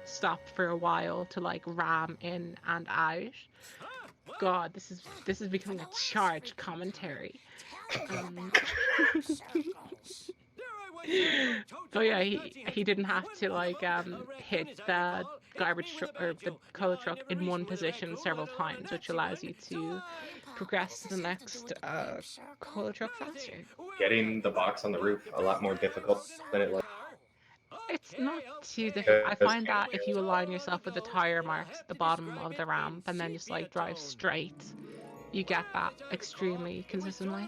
stop for a while to like ram in and out. God, this is becoming a charged commentary. Oh yeah, he didn't have to like hit the garbage truck or the color truck in one position several times, which allows you to progress to the next color truck faster. Getting the box on the roof a lot more difficult than it looks. It's not too difficult. I find that if you align yourself with the tire marks at the bottom of the ramp and then just like drive straight, you get that extremely consistently.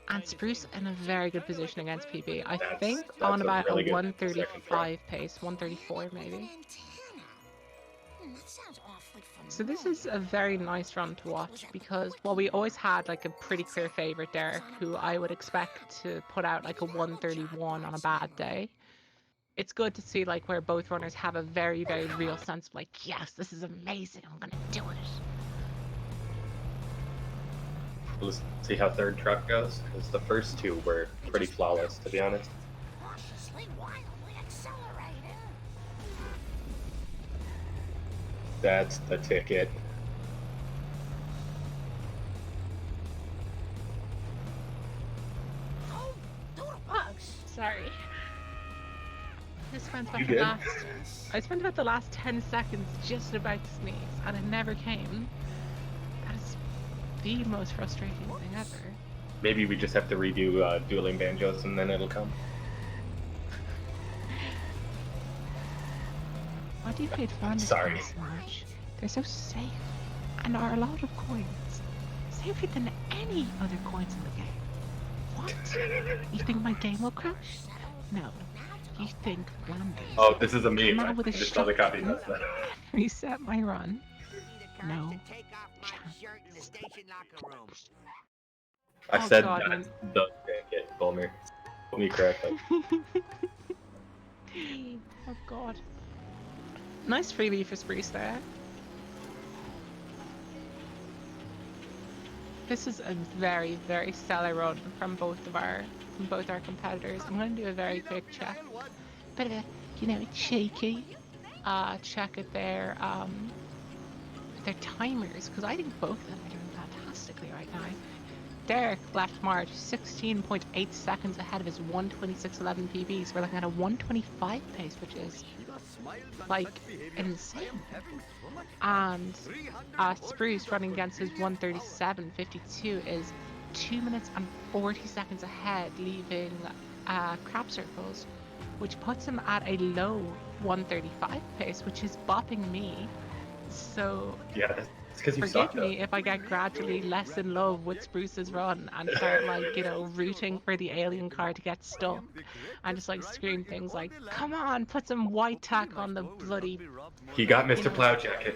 And Spruce in a very good position against PB. I think on that's a about really a good 135 pace, 134 maybe. That sounds awfully familiar. So this is a very nice run to watch because while we always had like a pretty clear favourite, Derek, who I would expect to put out like a 131 on a bad day, it's good to see like where both runners have a very, very real sense of like, yes, this is amazing, I'm gonna do it. Let's see how third truck goes, because the first two were pretty flawless, to be honest. Cautiously, wildly accelerating. That's the ticket. Oh, doodlebugs. Sorry. I spent You about good? I spent about the last 10 seconds just about to sneeze, and it never came. That is the most frustrating thing ever. Maybe we just have to redo dueling banjos and then it'll come. Why do you play Flanders Sorry. games so much? They're so safe, and are a lot of coins. Safer than any other coins in the game. What? You think my game will crash? No. You think Flanders Oh, this is a meme. Come I out with a just saw the copy shotgun? does that. reset my run? Give me the courage No to take off my shirt in the station locker room. I Oh, said God, that man. it's the ticket, Bulmer. Put me correctly. Oh god. Nice freebie for Spruce there. This is a very, very stellar run from both our competitors. I'm going to do a very quick check. Bit of a, cheeky check at their timers, because I think both of them are doing fantastically right now. Derek left March 16.8 seconds ahead of his 126.11 PB, so we're looking at a 125 pace, which is like insane. And Spruce running against his 137.52 is 2 minutes and 40 seconds ahead, leaving crab circles, which puts him at a low 135 pace, which is bopping me. So Yeah, it's because you forgive suck though. me if I get gradually less in love with Spruce's run and start like, rooting for the alien car to get stuck and just like scream things like, come on, put some white tack on the bloody... He got Mr. Plowjacket.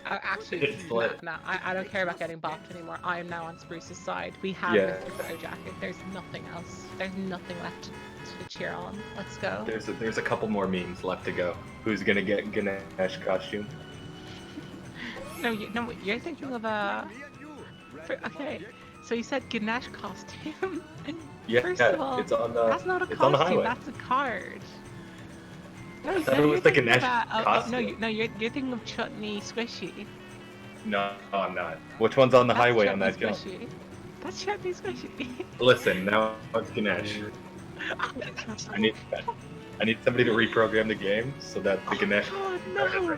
Actually, It's lit. no, I don't care about getting bopped anymore. I am now on Spruce's side. We have Yeah. Mr. Blow Jacket. There's nothing else. There's nothing left to cheer on. Let's go. There's a couple more memes left to go. Who's gonna get Ganesh costume? No, you're thinking of a... Okay, so you said Ganesh costume. Yeah, First of all, it's on the that's not a it's on the costume. highway. That's a card. No, I thought it was you're like a thinking Ganesh about, no, costume. you're thinking of Chutney Squishy. No, I'm not. Which one's on the That's highway on Chutney that jump? Squishy. That's Chutney Squishy. Listen, now it's Ganesh. I need somebody to reprogram the game so that the Ganesh. Oh no!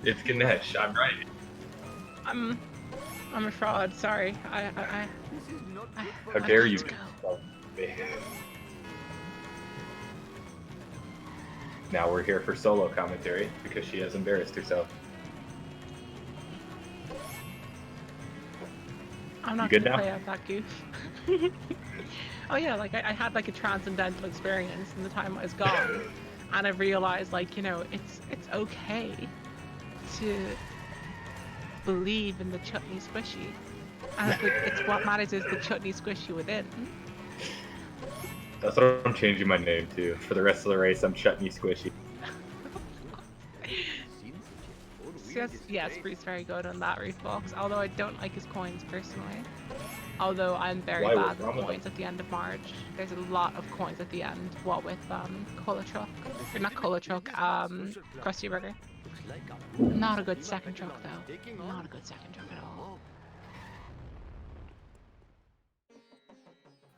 It's Ganesh. I'm right. I'm a fraud. Sorry. This is not I good for How I've dare got you? to go. Now we're here for solo commentary because she has embarrassed herself. I'm not good gonna now? play out that goof. Oh yeah, like I had like a transcendental experience in the time I was gone, and I realized like, you know, it's okay to believe in the Chutney Squishy, and it's what matters is the Chutney Squishy within. That's what I'm changing my name to. For the rest of the race, I'm Chutney Squishy. Yes, Spruce very good on that reef box. Although I don't like his coins personally. Although I'm very Why? bad What's with wrong with coins at the end of March. There's a lot of coins at the end. What with Cola Truck, or not Cola Truck, Krusty Burger. Not a good second truck though. Not a good second truck at all.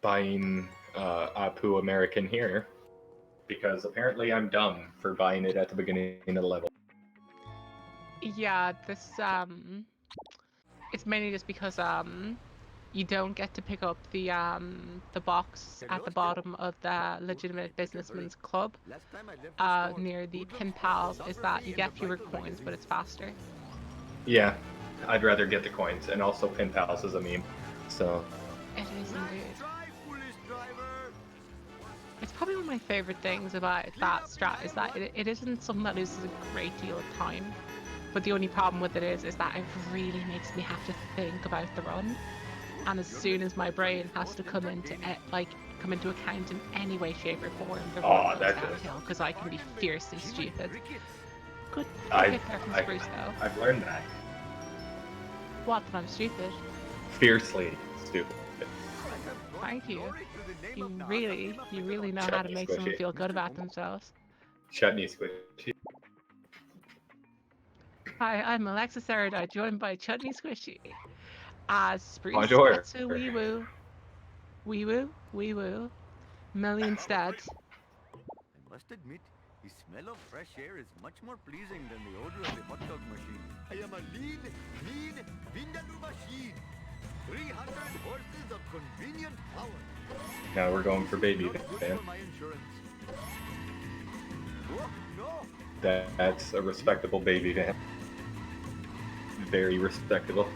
Buying Apu American here because apparently I'm dumb for buying it at the beginning of the level. Yeah, this it's mainly just because you don't get to pick up the box at the bottom of the Legitimate Businessman's Club near the Pin Pals. Is that you get fewer coins, but it's faster. Yeah, I'd rather get the coins, and also Pin Pals is a meme. So It is indeed. It's probably one of my favorite things about that strat is that it isn't something that loses a great deal of time. But the only problem with it is that it really makes me have to think about the run. And as soon as my brain has to come into account in any way, shape, or form, the run goes downhill because I can be fiercely stupid. Good hit there from Spruce though. I've learned that. What? That I'm stupid? Fiercely stupid. Thank you. You really know how to make someone feel good about themselves. Chutney Squishy. Hi, I'm Alexis Erudite, joined by Chutney Squishy. As Spruce Bonjour. gets a wee woo. Wee woo, wee woo. Millions dead. I must admit, the smell of fresh air is much more pleasing than the odor of the hot dog machine. I am a lean, mean Vindaloo machine. 300 horses of convenient power. Now we're going for baby Not good van. for my insurance. Oh, no. That's a respectable baby van. Very respectable.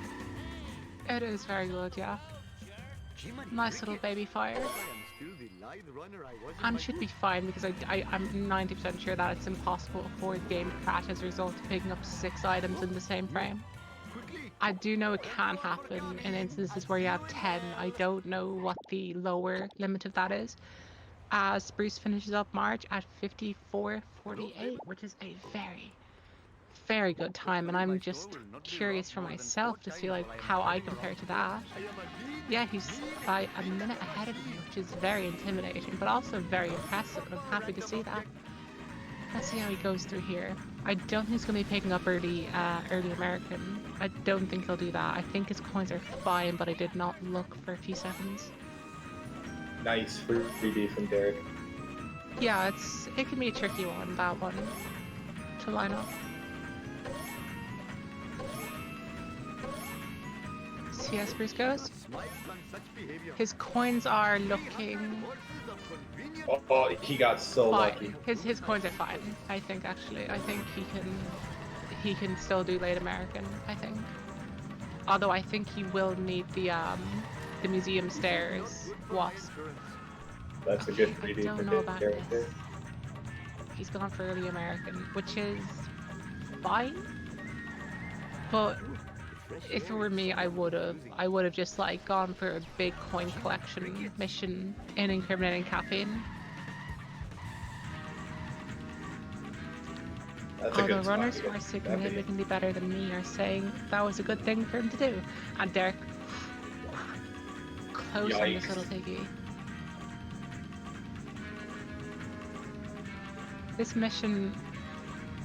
It is very good, yeah. Nice little baby fire. And should be fine because I'm 90% sure that it's impossible for the game to crash as a result of picking up 6 items in the same frame. I do know it can happen in instances where you have 10. I don't know what the lower limit of that is. As Spruce finishes up March at 54:48, which is a very good time, and I'm just curious for myself to see like how I compare to that. Yeah, he's by a minute ahead of me, which is very intimidating, but also very impressive, and I'm happy to see that. Let's see how he goes through here. I don't think he's going to be picking up early American. I don't think he'll do that. I think his coins are fine, but I did not look for a few seconds. Nice freebie from Derek. Yeah, it can be a tricky one, that one, to line up. See how Spruce goes? His coins are looking Oh, he got so fine. lucky. His coins are fine, I think, actually. I think he can still do late American, I think. Although I think he will need the museum stairs wasp. That's a good freebie I don't know for about Derek. this. He's gone for early American, which is fine. But if it were me, I would have just like gone for a big coin collection mission in incriminating caffeine. That's a Although good runners spot who to are get that big. significantly better than me are saying that was a good thing for him to do. And Derek, toast on this Yikes. little piggy. This mission,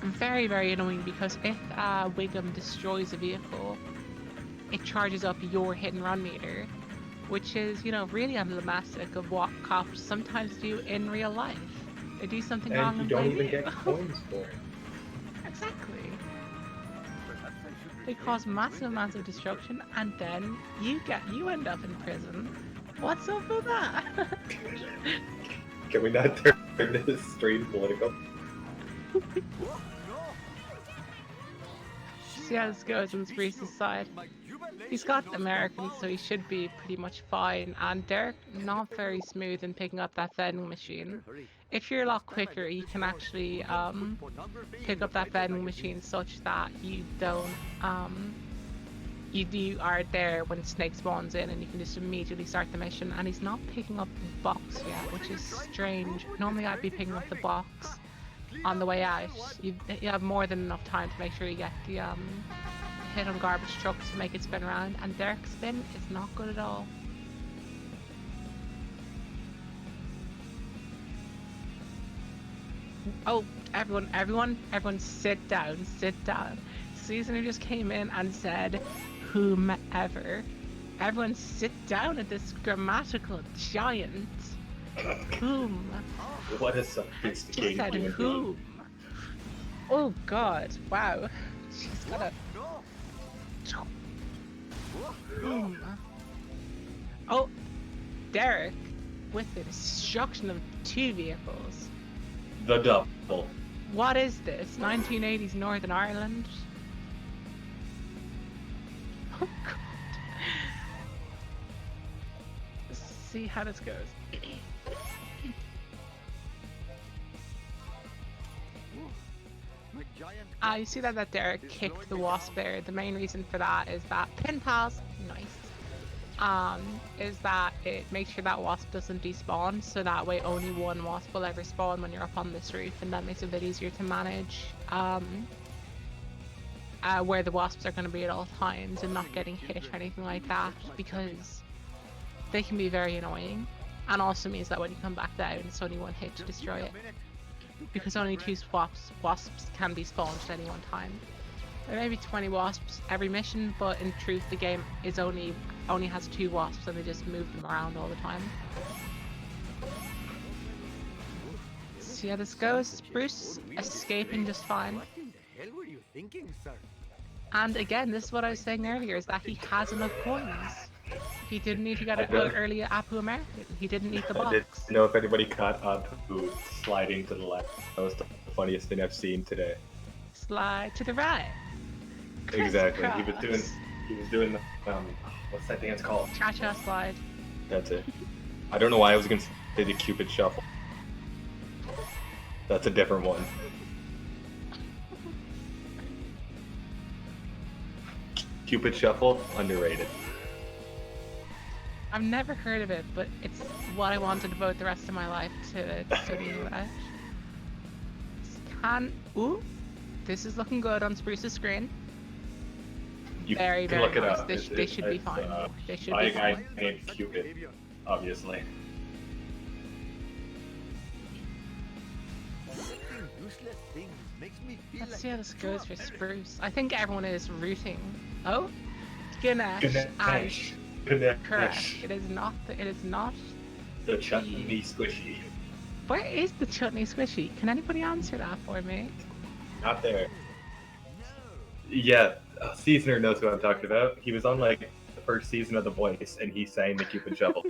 very, very annoying because if Wiggum destroys a vehicle, it charges up your hit and run meter, which is, you know, really emblematic of what cops sometimes do in real life. They do something wrong And and you don't blame even you. get coins for it. Exactly. Perhaps I should They refrain cause from massive doing amounts that of in the destruction, and then you end up in prison. What's up with that? Can we not turn this straight political? future. Oh, no. See how this goes on Spruce's side. My jubilation He's got knows no Americans, so he bounds. should be pretty much fine. And Derek, not very smooth in picking up that vending machine. Hurry. If you're a lot Last time I quicker, left you this can house, actually Wiggum put pornography in pick the up that Playboy vending machine magazines. such that you don't you are there when Snake spawns in, and you can just immediately start the mission. And he's not picking up the box yet, which is strange. Normally I'd be picking up the box on the way out. You have more than enough time to make sure you get the hit on garbage trucks to make it spin around, and Derek's spin is not good at all. Oh, everyone sit down, sit down. Seasoner just came in and said, whomever. Everyone sit down at this grammatical giant. Whom? What a She sophisticated said human being. whom? Oh god, wow. She's got a No. whom. Oh, Derek, with the destruction of 2 vehicles. The double. What is this? 1980s Northern Ireland? Oh god. Let's see how this goes. My giant You see that Derek kicked the wasp there. The main reason for that is that pin pals, nice. Is that it makes sure that wasp doesn't despawn, so that way only one wasp will ever spawn when you're up on this roof, and that makes it a bit easier to manage where the wasps are going to be at all times and not getting hit or anything like that, because they can be very annoying, and also means that when you come back down it's only one hit to destroy it, because only 2 wasps can be spawned at any one time. There may be 20 wasps every mission, but in truth the game is only has 2 wasps, and they just move them around all the time. See how this goes. Spruce escaping just fine. What in the hell were you thinking, sir? And again, this is what I was saying earlier, is that he has enough coins. He didn't need to get I it don't- out early at Apu American. He didn't need the I didn't box. know if anybody caught on to sliding to the left. That was the funniest thing I've seen today. Slide to the right. Exactly. He was Crisscross. doing the what's that dance called? Cha-cha slide. That's it. I don't know why I was gonna say the Cupid Shuffle. That's a different one. Cupid Shuffle, underrated. I've never heard of it, but it's what I want to devote the rest of my life to studying about. Ooh, this is looking good on Spruce's screen. You Very, can very look it nice. up. They should be It's, fine. They should by be a guy fine. named Cupid, obviously. Useless things makes me feel Let's like see how a this goes for drop. Spruce. I think everyone is rooting. Oh, Ganesh. Ganesh. Correct. Ganesh. It is not. It is not. The chutney squishy. Where is the chutney squishy? Can anybody answer that for me? Not there. Yeah, Seasoner knows who I'm talking about. He was on like the first season of The Voice, and he sang the Cupid Shuffle.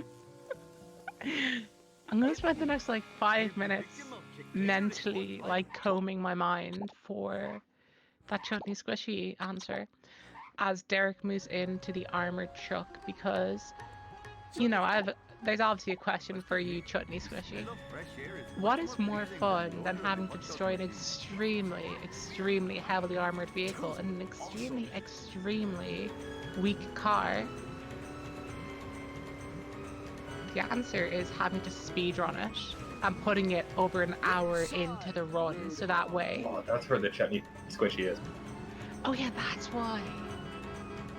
I'm gonna spend the next like 5 minutes mentally like combing my mind for that chutney squishy answer as Derek moves into the armored truck, because you know there's obviously a question for you, chutney squishy. What is more fun than having to destroy an extremely heavily armored vehicle and an extremely weak car? The answer is having to speedrun it and putting it over an hour into the run, so that way. Oh, that's where the chutney squishy is. Oh yeah, that's why.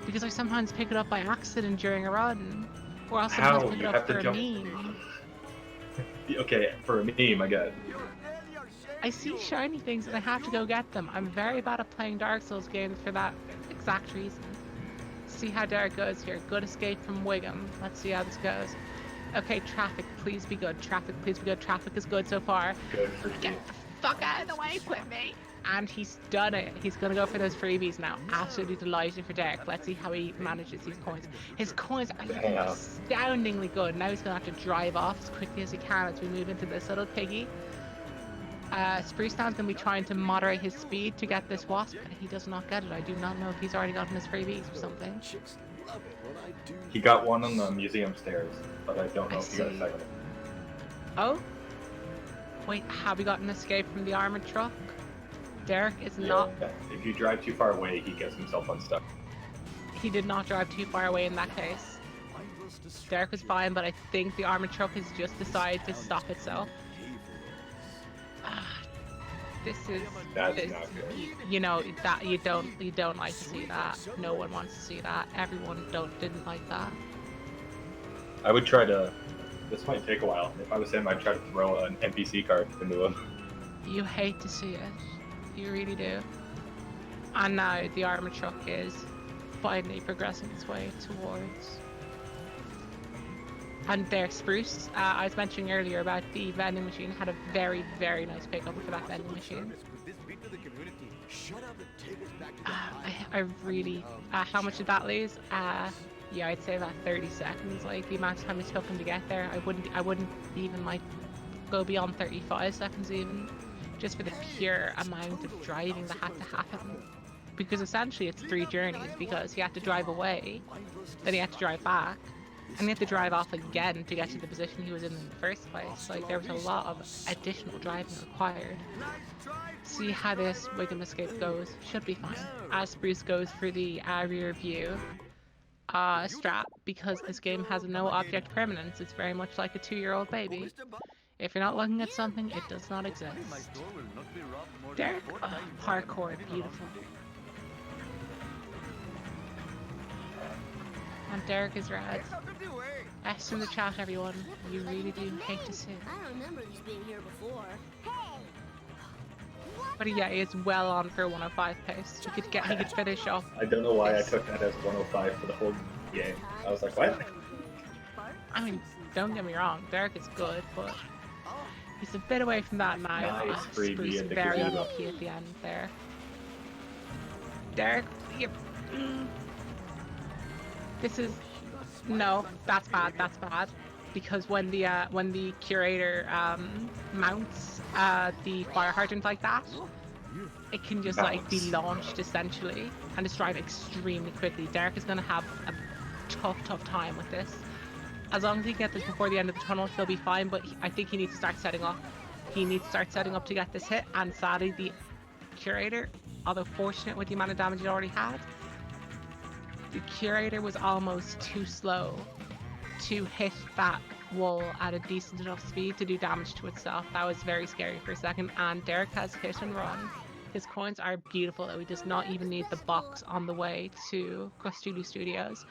Because I sometimes pick it up by accident during a run. Or else I'm going to How? pick You it have up to for a jump. meme. Okay, for a meme, I guess. I see shiny things and I have to go get them. I'm very bad at playing Dark Souls games for that exact reason. See how Derek goes here. Good escape from Wiggum. Let's see how this goes. Okay, traffic, please be good. Traffic, please be good. Traffic is good so far. Good for you. Get the fuck out of the way, quit me! And he's done it. He's gonna go for those freebies now. Absolutely delighted for Derek. Let's see how he manages these coins. His coins are looking Damn. astoundingly good. Now he's gonna have to drive off as quickly as he can as we move into this little piggy. Spruce37's gonna be trying to moderate his speed to get this wasp, and he does not get it. I do not know if he's already gotten his freebies or something. He got one on the museum stairs, but I don't know if he got a see. second. Oh? Wait, have we got an escape from the armored truck? Derek is not. Yeah, if you drive too far away, he gets himself unstuck. He did not drive too far away in that case. Derek was fine, but I think the armored truck has just decided to stop itself. This is That's this, not good. you know that you don't like to see that. No one wants to see that. Everyone didn't like that. I would try to. This might take a while. If I was him, I'd try to throw an NPC card into him. You hate to see it. You really do. And now the armored truck is finally progressing its way towards. And there, Spruce, I was mentioning earlier about the vending machine, had a very, very nice pickup for that vending machine. I really, how much did that lose? Yeah, I'd say about 30 seconds. Like the amount of time it took him to get there, I wouldn't even like go beyond 35 seconds even, just for the pure amount of driving that had to happen. Because essentially it's 3 journeys, because he had to drive away, then he had to drive back, and he had to drive off again to get to the position he was in the first place. Like there was a lot of additional driving required. See how this Wiggum escape goes. Should be fine. As Spruce goes for the rear view strat, because this game has no object permanence. It's very much like a 2-year-old baby. If you're not looking at something, it does not exist. Derek, parkour, beautiful. And Derek is rad. S in the chat, everyone. You really do hate to see it. I don't remember these being here before. But yeah, he is well on for 105 pace. He could finish off. I don't know why I Yes. took that as 105 for the whole game. I was like, what? I mean, don't get me wrong, Derek is good, but he's a bit away from that now. Nice freebie Spruce at the very gazebo. unlucky at the end there. Derek, yep. This is no, that's bad. That's bad, because when the curator mounts the fire hydrant like that, it can just like be launched essentially and just drive extremely quickly. Derek is gonna have a tough time with this. As long as he can get this before the end of the tunnel, he'll be fine. But I think he needs to start setting up. He needs to start setting up to get this hit. And sadly, the curator, although fortunate with the amount of damage it already had, the curator was almost too slow to hit that wall at a decent enough speed to do damage to itself. That was very scary for a second. And Derek has hit and run. His coins are beautiful, though. He does not even need the box on the way to Custulu Studios.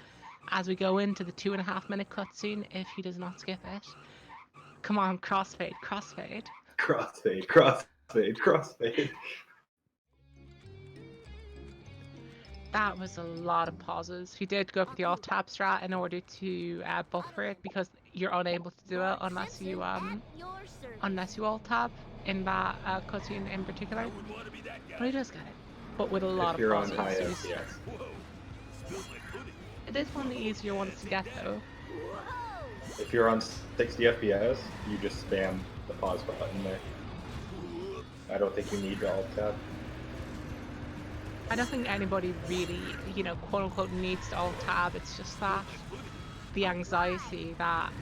As we go into the 2.5-minute cutscene, if he does not skip it. Come on, crossfade, crossfade. Crossfade, crossfade, crossfade. That was a lot of pauses. He did go for the alt-tab strat in order to buffer it, because you're unable to do it unless you alt-tab in that cutscene in particular. But he does get it, but with a lot If you're of on pauses. high So he's- FPS. it is one of the easier ones to get though. If you're on 60 FPS, you just spam the pause button there. I don't think you need the alt tab. I don't think anybody really, you know, quote unquote needs to alt tab. It's just that the anxiety that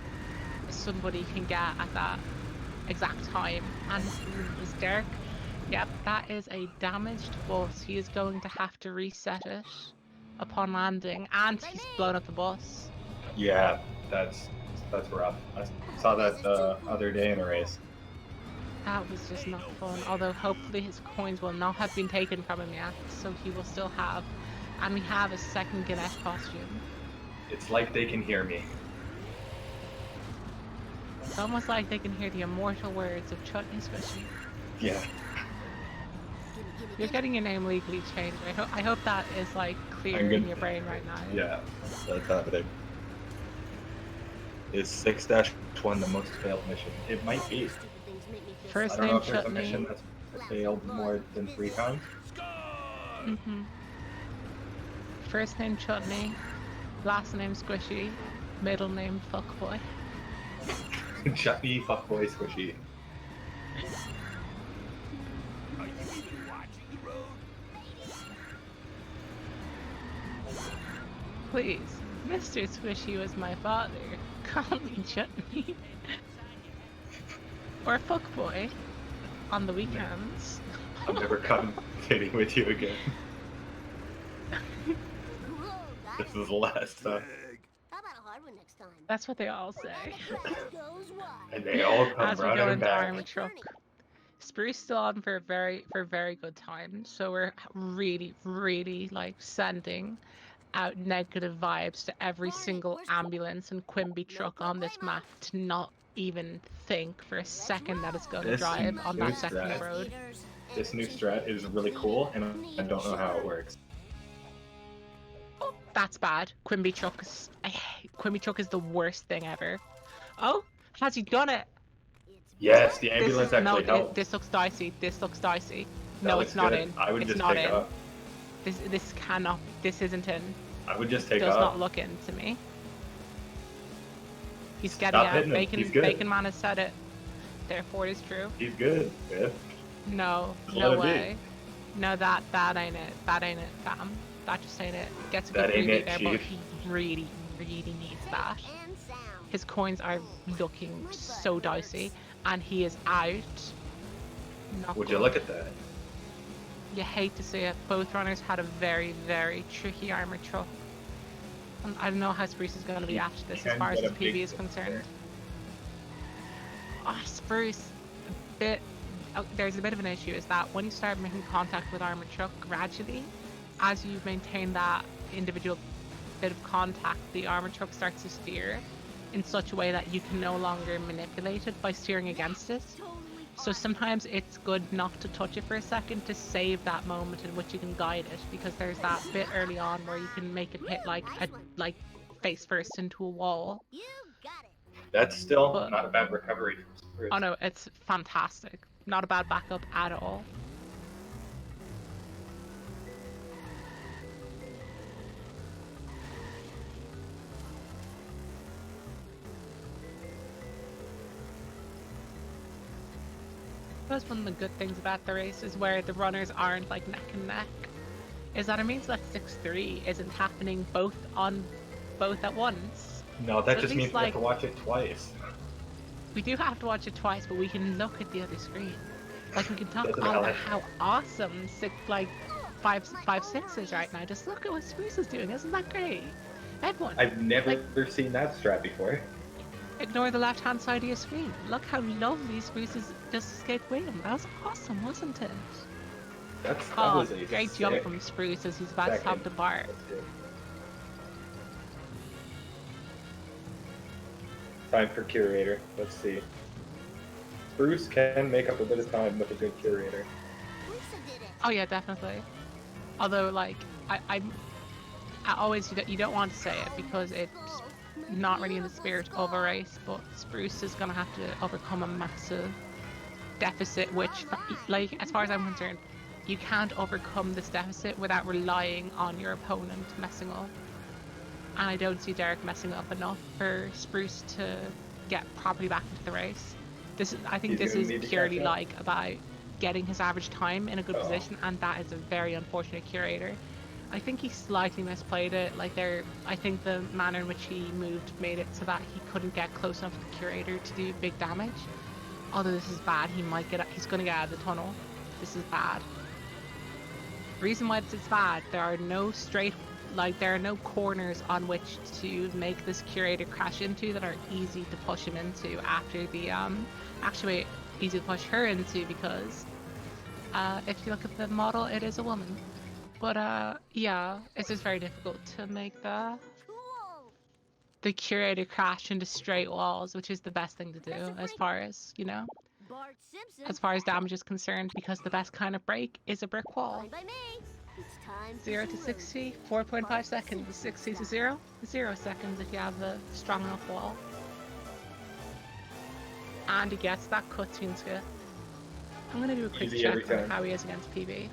somebody can get at that exact time. And it was Derek. Yep, that is a damaged bus. He is going to have to reset it upon landing, and he's blown up the bus. Yeah, that's rough. I saw that the other day in a race. That was just not fun. Although hopefully his coins will not have been taken from him yet, so he will still have. And we have a second Gannett costume. It's like they can hear me. It's almost like they can hear the immortal words of Chutney Squishy. Yeah. You're getting your name legally changed. I hope that is like clear I'm in gonna- your brain right now. Yeah, that's happening. Is 6-1 the most failed mission? It might be. I First don't know name if there's a Chutney. mission that's failed more than 3 times. First name Chutney. Last name Squishy. Middle name Fuckboy. Chutney, fuckboy, squishy. Are you even watching the road? Please, Mr. Squishy was my father. Call me Chutney. Or Fuckboy. On the weekends. I'm never commentating with you again. This is the last time. How about a hard one next time? That's what they all say. Goes wide. And they all come As we go running into back. Armor Truck. Spruce still on for a very good time. So we're really like sending out negative vibes to every single ambulance and Quimby truck on this map to not even think for a second that it's going to This drive on that new second strat. road. This new strat is really cool, and I don't know how it works. That's bad. Quimby truck is Quimby truck is the worst thing ever. Oh, has he done it? Yes, the ambulance actually helped. This looks dicey. This looks dicey. That No, looks it's not good. in. I would It's just not take in. up. This cannot. This isn't in. I would just take Does up. not look in to me. He's getting Stop out. hitting him. He's Bacon, good. Bacon Man has said it. Therefore, it is true. He's good, man. No, Just no let it be. way. No, that ain't it. That ain't it, fam. That just ain't it. Gets a good That ain't preview it, there, but chief. he really needs that. And sound. His coins are looking so dicey, and he is out. Not Would you good. look at that? You hate to see it. Both runners had a very tricky armor truck. And I don't know how Spruce is going to be after this as Can far as get his a big PB is hit concerned. there. Oh, Spruce, there's a bit of an issue is that when you start making contact with armor truck gradually, as you maintain that individual bit of contact, the armor truck starts to steer in such a way that you can no longer manipulate it by steering against it. So sometimes it's good not to touch it for a second to save that moment in which you can guide it, because there's that bit early on where you can make it hit like face first into a wall. You got it. That's still But- not a bad recovery from Spruce. Oh no, it's fantastic. Not a bad backup at all. I suppose one of the good things about the race is where the runners aren't like neck and neck, is that it means that 6-3 isn't happening both at once. No, that At just means least, we have like- to watch it twice. We do have to watch it twice, but we can look at the other screen. Like we can talk Doesn't all about matter. how awesome 5-6 is right now. Just look at what Spruce is doing. Isn't that great? Everyone, I've never seen that strat before. ignore the left-hand side of your screen. Look how lovely Spruce's just escaped William. That was awesome, wasn't it? That Oh, was a great jump sick from Spruce as he's about to second. top the bar. That's good. Time for curator. Let's see. Spruce can make up a bit of time with a good curator. Lisa did it. Oh yeah, definitely. Although, like, I always you don't want to say it because it's not really in the spirit of a race, but Spruce is gonna have to overcome a massive deficit, which, like, as far as I'm concerned, you can't overcome this deficit without relying on your opponent messing up. And I don't see Derek messing up enough for Spruce to get properly back into the race. I think He's this gonna is need to purely catch up. like about getting his average time in a good Oh. position, and that is a very unfortunate curator. I think he slightly misplayed it. Like I think the manner in which he moved made it so that he couldn't get close enough to the curator to do big damage. Although this is bad, he's gonna get out of the tunnel. This is bad. The reason why this is bad, there are no corners on which to make this curator crash into that are easy to push him into after the actually easy to push her into, because if you look at the model, it is a woman. But yeah, it's just very difficult to make the Cool. the curator crash into straight walls, which is the best thing to do as far as, you know, Bart Simpson. as far as damage is concerned, because the best kind of break is a brick wall. Fine by me. It's time for 0 to some 60, roasting. 4.5 Bart seconds. Simpson 60 to style. 0 seconds if you have a strong enough wall. And he gets that cutscene skip. I'm gonna do a quick Easy check every on time. how he is against PB.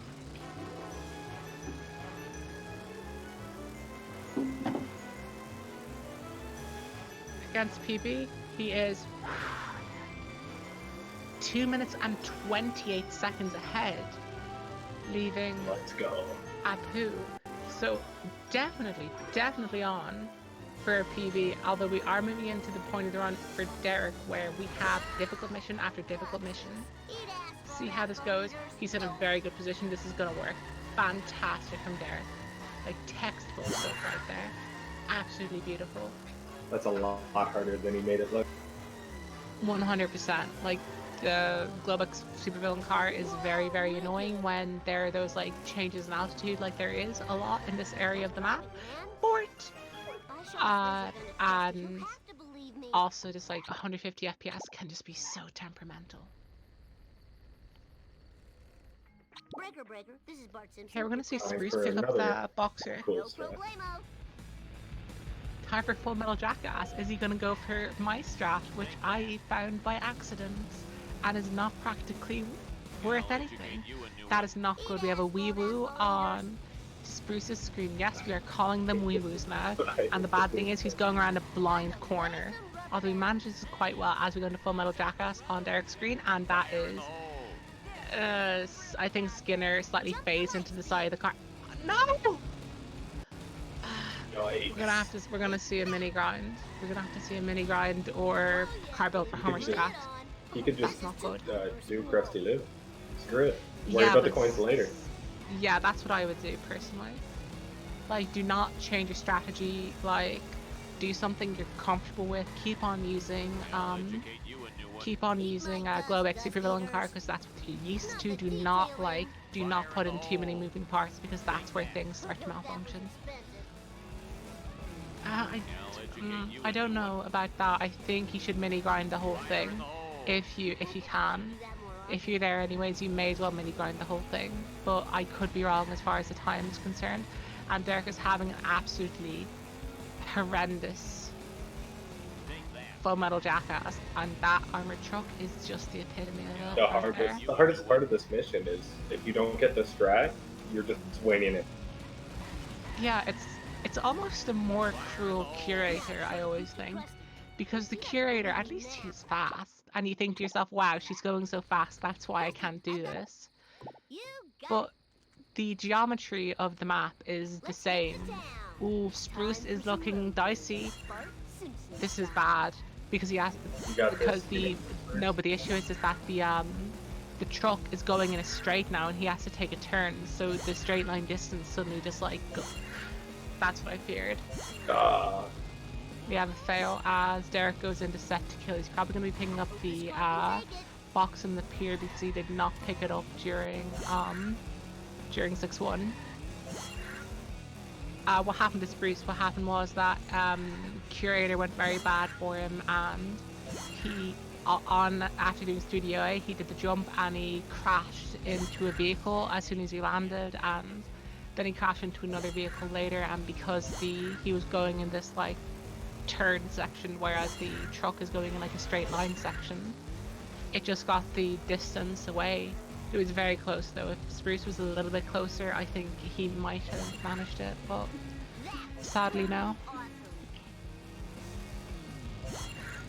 Against PB, he is 2 minutes and 28 seconds ahead, leaving Let's go. Apu. So definitely on for PB, although we are moving into the point of the run for Derek where we have difficult mission after difficult mission. See how this goes. He's in a very good position. This is gonna work. Fantastic from Derek. Like textbook stuff right there. Absolutely beautiful. That's a lot harder than he made it look. 100%. Like the Globex supervillain car is very annoying when there are those like changes in altitude, like there is a lot in this area of the map. But and also just like 150 FPS can just be so temperamental. Breaker, this is Bart Simpson. Okay, we're gonna see Time Spruce for pick up another the boxer. cool No stuff. problemo. Time for Full Metal Jackass. Is he gonna go for my strat, which I found by accident and is not practically worth anything? That is not good. We have a wee woo on Spruce's screen. Yes, we are calling them wee woos now. And the bad thing is he's going around a blind corner. Although he manages it quite well as we go into Full Metal Jackass on Derek's screen, and that is I think Skinner slightly phased into the side of the car. No! We're gonna see a mini grind. We're gonna have to see a mini grind or car build for Homer Scat. He could just That's not good. do Krusty Live. Screw it. Worry about the but coins later. Yeah, that's what I would do personally. Like, do not change your strategy. Like, do something you're comfortable with. Keep on using Globex supervillain car because that's what you're used to. Do not put in too many moving parts because that's where things start to malfunction. I don't know about that. I think you should mini grind the whole thing if you can. If you're there anyways, you may as well mini grind the whole thing. But I could be wrong as far as the time is concerned. And Derek is having an absolutely horrendous Full Metal Jackass, and that armored truck is just the epitome of it. The hardest part of this mission is if you don't get the strat, you're just winging it. Yeah, it's almost a more cruel curator, I always think. Because the curator, at least he's fast. And you think to yourself, wow, she's going so fast, that's why I can't do this. But the geometry of the map is the same. Ooh, Spruce is looking dicey. This is bad. Because he has but the issue is that the truck is going in a straight now and he has to take a turn, so the straight line distance suddenly just like that's what I feared. We have a fail as Derek goes into set to kill. He's probably going to be picking up the box in the pier because he did not pick it up during 6-1. What happened to Spruce? What happened was that Curator went very bad for him, and he after doing Studio A, he did the jump and he crashed into a vehicle as soon as he landed, and then he crashed into another vehicle later. And because he was going in this like turn section, whereas the truck is going in like a straight line section, it just got the distance away. It was very close though. If Spruce was a little bit closer, I think he might have managed it, but sadly no.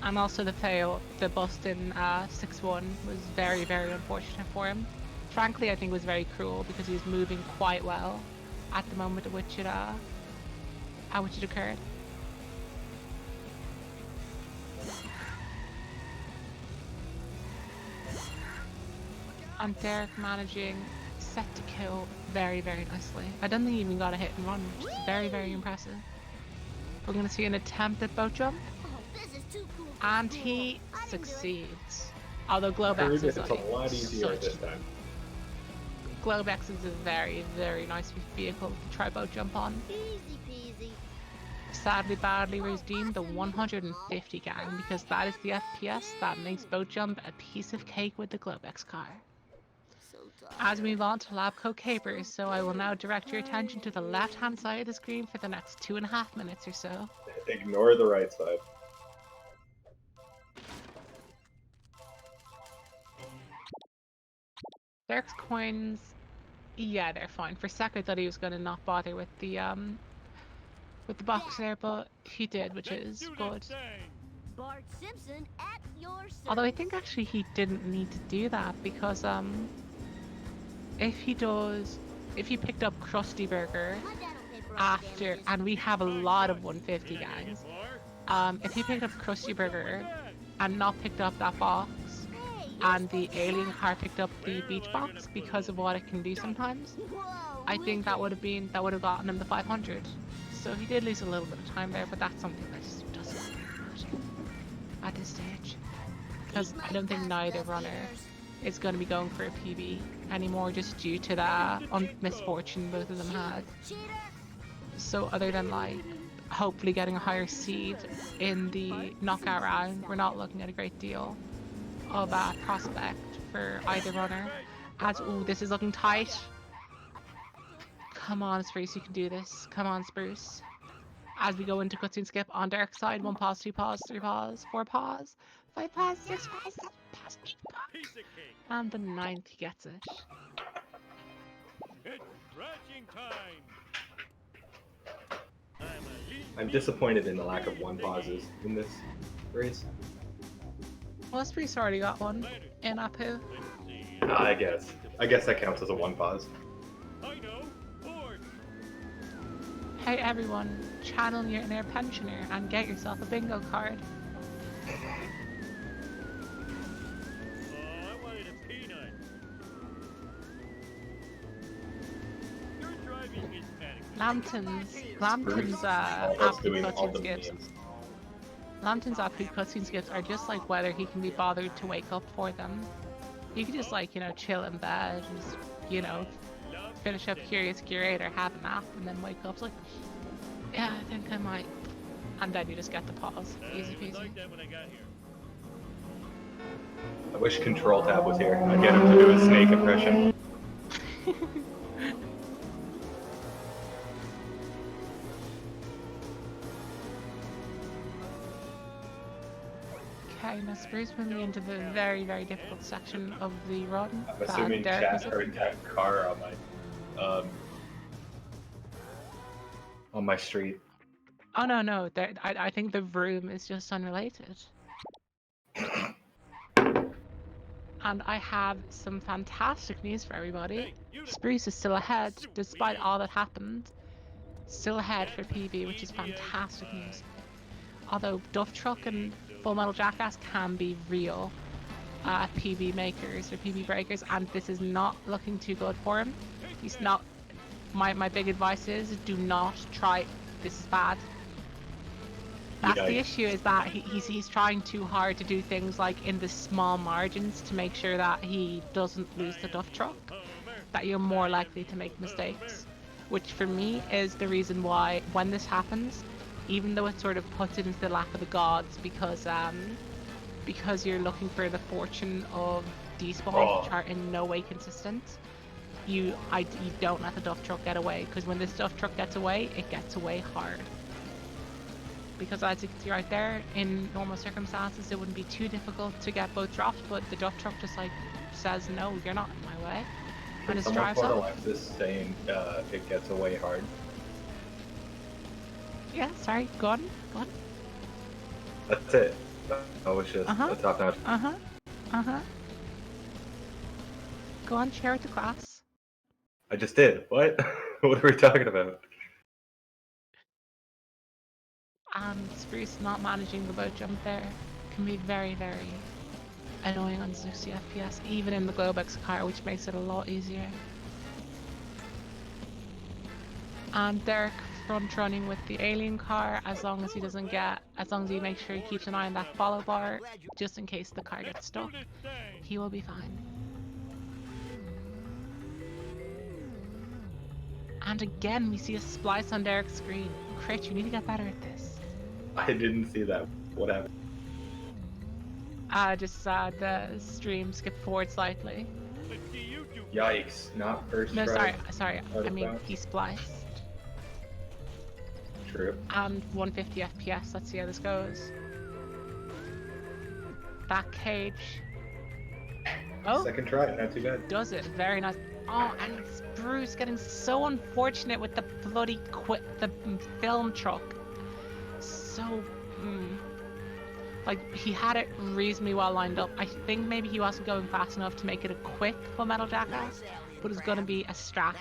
And also the fail, the bust in 6-1 was very unfortunate for him. Frankly, I think it was very cruel because he was moving quite well at the moment at which it occurred. And Derek managing set to kill very nicely. I don't think he even got a hit and run, which is very impressive. We're going to see an attempt at boat jump, and he succeeds. Although Globex is like, a lot easier this time. Globex is a very nice vehicle to try boat jump on. Easy peasy. sadly badly redeemed the 150 gang because that is the FPS that makes boat jump a piece of cake with the Globex car. As we move on to lab coat capers, so I will now direct your attention to the left hand side of the screen for the next 2.5 minutes or so. Ignore the right side. Derek's coins, yeah, they're fine. For a sec I thought he was gonna not bother with the box there, but he did, which is good. Bart Simpson at your service. Although I think actually he didn't need to do that because if he picked up Krusty Burger My dad'll pay for all the after, damages. and we have a lot of 150 gangs, if he picked up Krusty Burger and not picked up that box, Hey, and the alien car picked up the beach box because of what it can do sometimes, whoa, I think that would have gotten him the 500. So he did lose a little bit of time there, but that's something that just doesn't matter at this stage, because I don't think neither runner is going to be going for a PB anymore, just due to that misfortune both of them had. Cheater. So other than like hopefully getting a higher seed in the knockout round, we're not looking at a great deal of prospect for either runner. As ooh, this is looking tight. Come on, Spruce, you can do this. Come on, Spruce. As we go into cutscene skip on Derek's side, 1 pause, 2 pause, 3 pause, 4 pause, 5 pause, 6 pause, 7 pause, 8 pause. And the 9th he gets it. It's scratching time. I'm disappointed in the lack of 1 pauses in this race. Well, Spruce already got one in Apu. I guess that counts as a 1 pause. I know. Board. Hey everyone, channel your inner pensioner and get yourself a bingo card. Oh, I wanted a peanut. Your driving is adequate. Lambton's Almost Apu doing all cutscene the skips. memes. Lambton's Apu cutscene skips are just like whether he can be bothered to wake up for them. You could just like, chill in bed, just, finish up Curious Curator, have a nap, and then wake up. It's like, yeah, I think I might. And then you just get the pause. Easy It was peasy. like that when I got here. I wish Control Tab was here. I'd get him to do a snake impression. Okay, now Spruce moving into the very, very difficult section of the run. I'm that assuming Derek chat was in. heard that car on my street. Oh no, I think the room is just unrelated. And I have some fantastic news for everybody. Hey, you Spruce is still ahead, despite all that happened. Still ahead for PB, which is fantastic news. Although Duff Truck and Full Metal Jackass can be real PB makers or PB breakers, and this is not looking too good for him. He's not. My big advice is do not try. This is bad. That's Yeah. the issue, is that he's trying too hard to do things like in the small margins to make sure that he doesn't lose the Duff Truck, that you're more likely to make mistakes. Which for me is the reason why when this happens, even though it sort of puts it into the lap of the gods, because you're looking for the fortune of despawns, which are in no way consistent, you don't let the Duff Truck get away, because when this Duff Truck gets away, it gets away hard. Because as you can see right there, in normal circumstances it wouldn't be too difficult to get both dropped, but the Duff Truck just like says, no, you're not in my way, and just Someone drives put off. Alexis saying it gets away hard. Yeah, sorry, go on. That's it. That was just a top notch. Go on, share with the class. I just did. What? What are we talking about? And Spruce not managing the boat jump there can be very, very annoying on 60 FPS, even in the Globex car, which makes it a lot easier. And Derek front running with the alien car, as long as he makes sure he keeps an eye on that follow bar, just in case the car gets stuck, he will be fine. And again, we see a splice on Derek's screen. crit. You need to get better at this. I didn't see that. What happened? Just the stream skipped forward slightly. What do you do? Yikes! Not first No, try. sorry. Out I of mean, bounds. he spliced. True. And 150 FPS. Let's see how this goes. Back cage. Oh, Second try, not too bad. does it. Very nice. Oh, and Spruce getting so unfortunate with the bloody the film truck. So, like, he had it reasonably well lined up. I think maybe he wasn't going fast enough to make it a quick Full Metal Jackass, but it's going to be a strat.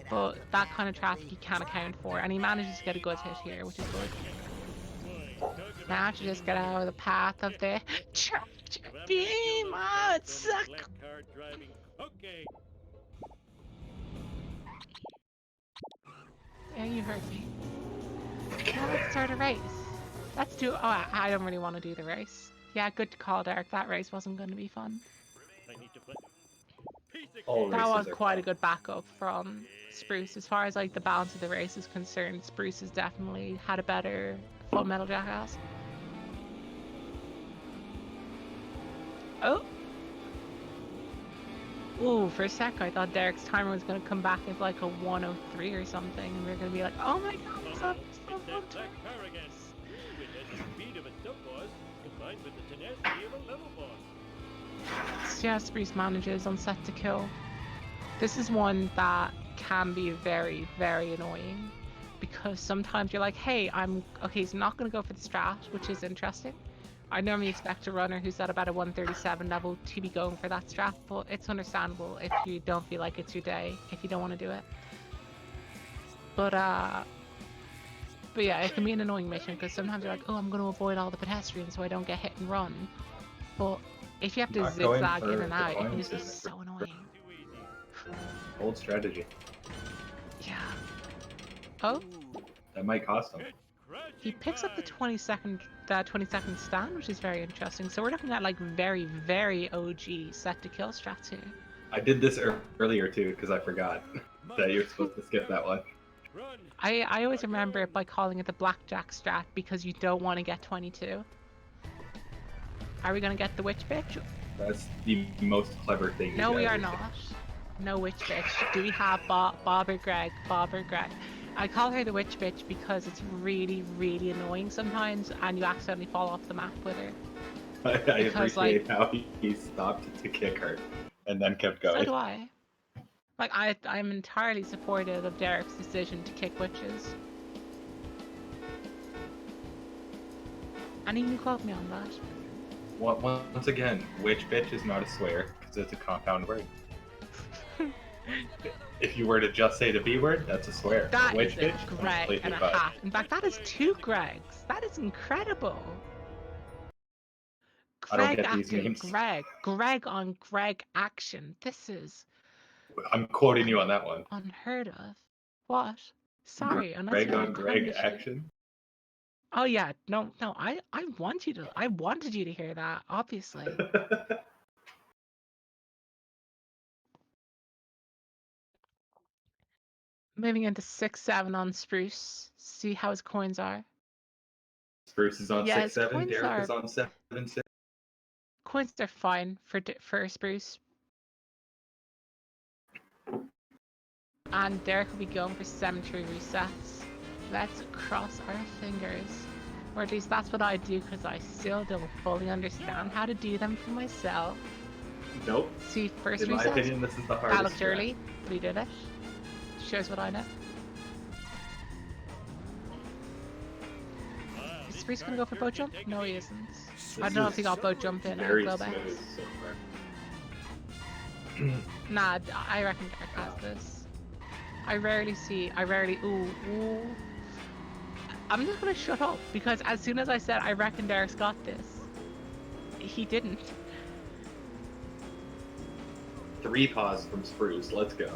But that kind of traffic he can't account for, and he manages to get a good hit here, which is good. Now to just get out of the path of the tractor beam. Oh, it sucks. Left car driving. Okay. Yeah, you heard me. Now let's start a race. Let's do. Oh, I don't really want to do the race. Yeah, good call, Derek. That race wasn't going to be fun. I need to play. Piece of All cake. That was races are quite a fun. good backup from Spruce. As far as like the balance of the race is concerned, Spruce has definitely had a better Full Metal Jackass. Oh. Ooh, for a sec I thought Derek's timer was going to come back as like a 103 or something, and we are going to be like, oh my god, it's up, It's that black car again. It has the speed of a sub boss combined with the tenacity of a level boss. Yeah, Spruce manages on set to kill. This is one that can be very, very annoying, because sometimes you're like, hey, okay, he's not going to go for the strat, which is interesting. I normally expect a runner who's at about a 137 level to be going for that strat, but it's understandable if you don't feel like it's your day, if you don't want to do it. But yeah, it can be an annoying mission, because sometimes you're like, oh, I'm going to avoid all the pedestrians so I don't get hit and run. But if you have to Not going zigzag in for and the out, it can points just be is so annoying. Too easy. Old strategy. Yeah. Oh, That might cost him. It's crashing he picks up the time. 20-second stand, which is very interesting. So we're looking at like very, very OG set to kill strats here. I did this earlier too because I forgot that you're supposed to skip that one. Run. I always remember it by calling it the blackjack strat because you don't want to get 22. Are we gonna get the witch bitch? That's the most clever thing. you No, we could are ever say. not. No witch bitch. Do we have Bob or Greg? Bob or Greg? I call her the witch bitch because it's really, really annoying sometimes, and you accidentally fall off the map with her. I Because, appreciate how he stopped to kick her and then kept going. So do I. Like, I'm entirely supportive of Derek's decision to kick witches. And you can quote me on that. Once again, witch bitch is not a swear because it's a compound word. If you were to just say the B word, that's a swear. That Witch is a bitch, Greg completely and a fine. half. In fact, that is 2 Gregs. That is incredible. I don't Greg get these after memes. Greg. Greg on Greg action. This is I'm quoting you on that one. unheard of. What? Sorry, unless Greg you have on a Greg time machine. action. Oh yeah, no, I wanted you to hear that, obviously. Moving into 6-7 on Spruce. See how his coins are. Spruce is on Yeah, his 6-7. coins Derek are is on 7-6. coins are fine for Spruce. And Derek will be going for cemetery resets. Let's cross our fingers. Or at least that's what I do, because I still don't fully understand how to do them for myself. Nope. See, first In my reset. opinion, this is the That hardest. looked strat. early, but he did it. Shows what I know. Is Spruce gonna go for boat jump? No, he isn't. I don't know if he got boat jump in Very Glowbacks. smooth so far. Nah, I reckon Derek has this. I rarely. Ooh. I'm just gonna shut up, because as soon as I said I reckon Derek's got this, he didn't. 3 paws from Spruce. Let's go.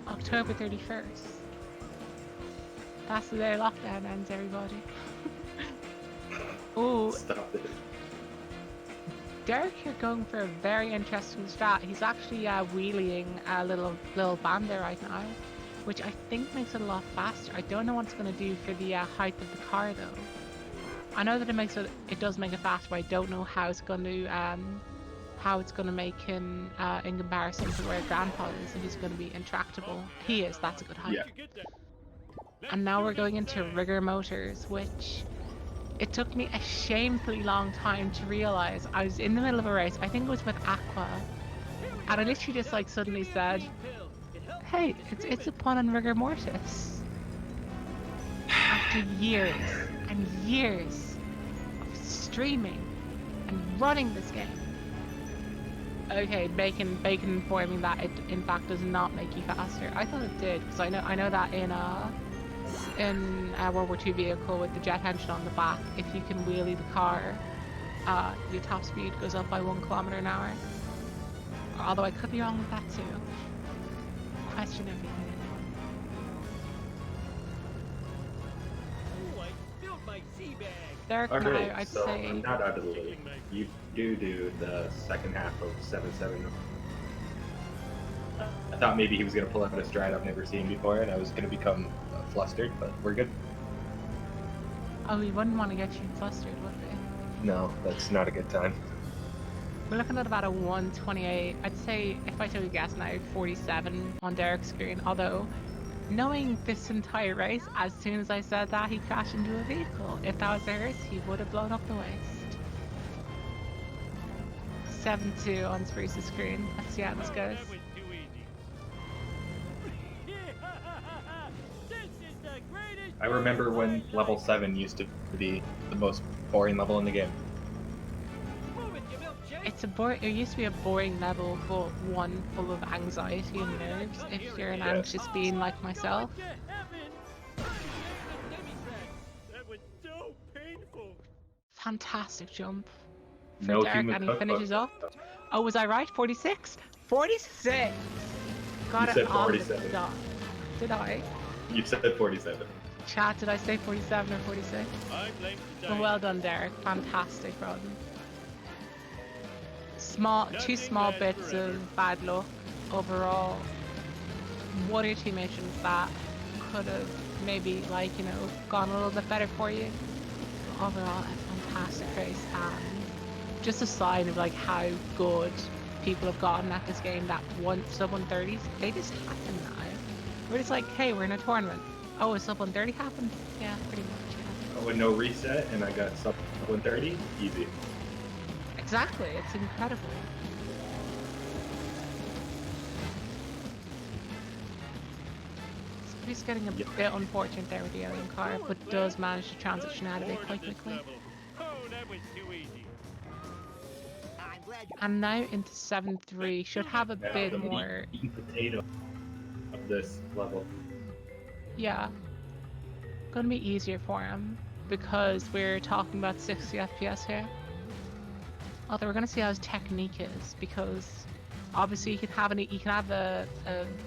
October 31st. That's the day lockdown ends, everybody. Ooh, Stop it. Derek here going for a very interesting strat. He's actually wheeling a little band there right now. which I think makes it a lot faster. I don't know what it's going to do for the height of the car though. I know that it does make it faster, but I don't know how it's going to make him in comparison to where Grandpa is, and he's going to be intractable. He is. That's a good height. Yeah. And now we're going into rigor motors, which it took me a shamefully long time to realize. I was in the middle of a race. I think it was with Aqua, and I literally just like suddenly said, "Hey, it's a pun on rigor mortis." After years and years of streaming and running this game. Okay, Bacon informing that it in fact does not make you faster. I thought it did, because I know that in a World War II vehicle with the jet engine on the back, if you can wheelie the car, your top speed goes up by 1 kilometer an hour. Although I could be wrong with that too. Question everything. Oh, I spilled my sea bag. Derek, now Alright, I'd so say I'm not out of the loop. You do the second half of 7-7. I thought maybe he was going to pull out a strat I've never seen before, and I was going to become flustered, but we're good. oh, we wouldn't want to get you flustered, would we? No, that's not a good time. We're looking at about a 128. I'd say, if I took a guess now, 47 on Derek's screen. Although, knowing this entire race, as soon as I said that, he crashed into a vehicle. If that was a hearse, he would have blown up the waist. 7-2 on Spruce's screen. Let's see how this goes. That was too easy. This is the greatest. I remember when level 7 used to be the most boring level in the game. Move it, you milkshake. It used to be a boring level, but one full of anxiety and nerves. If you're an anxious being like myself. To heaven. That was so painful. Fantastic jump for No Derek, human and he cookbook. finishes up. Oh, was I right? 46? 46! Got You it said on the 47. dot. Did I? You said 47. Chat, did I say 47 or 46? I blame the Well, well done, Derek. Fantastic run. Two small bits of bad luck overall. One or two missions that could have maybe, like, you know, gone a little bit better for you. But overall, a fantastic race, and just a sign of like how good people have gotten at this game. That sub 130s, they just happen now. We're just like, hey, we're in a tournament. Oh, a sub 130 happened? Yeah, pretty much. Yeah. Oh, and no reset, and I got sub 130. Easy. Exactly, it's incredible. He's getting a bit unfortunate there with the alien car, but does manage to transition out of it quite quickly. Oh, that was too easy. I'm glad you And now into 7-3, should have a Yeah, bit the more, meat and potato of this level. yeah, gonna be easier for him because we're talking about 60 FPS here. Although we're gonna see how his technique is, because obviously he can have a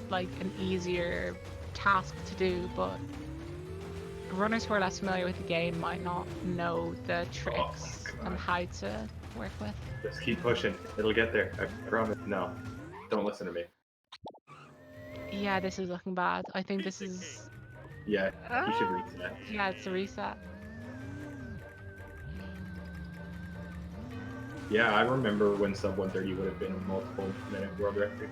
like an easier task to do, but runners who are less familiar with the game might not know the tricks and how to work with. Just keep pushing. It'll get there. I promise. No. Don't listen to me. Yeah, this is looking bad. I think this is... Yeah, you should reset. Yeah, it's a reset. Yeah, I remember when sub 130 would have been a multiple minute world record.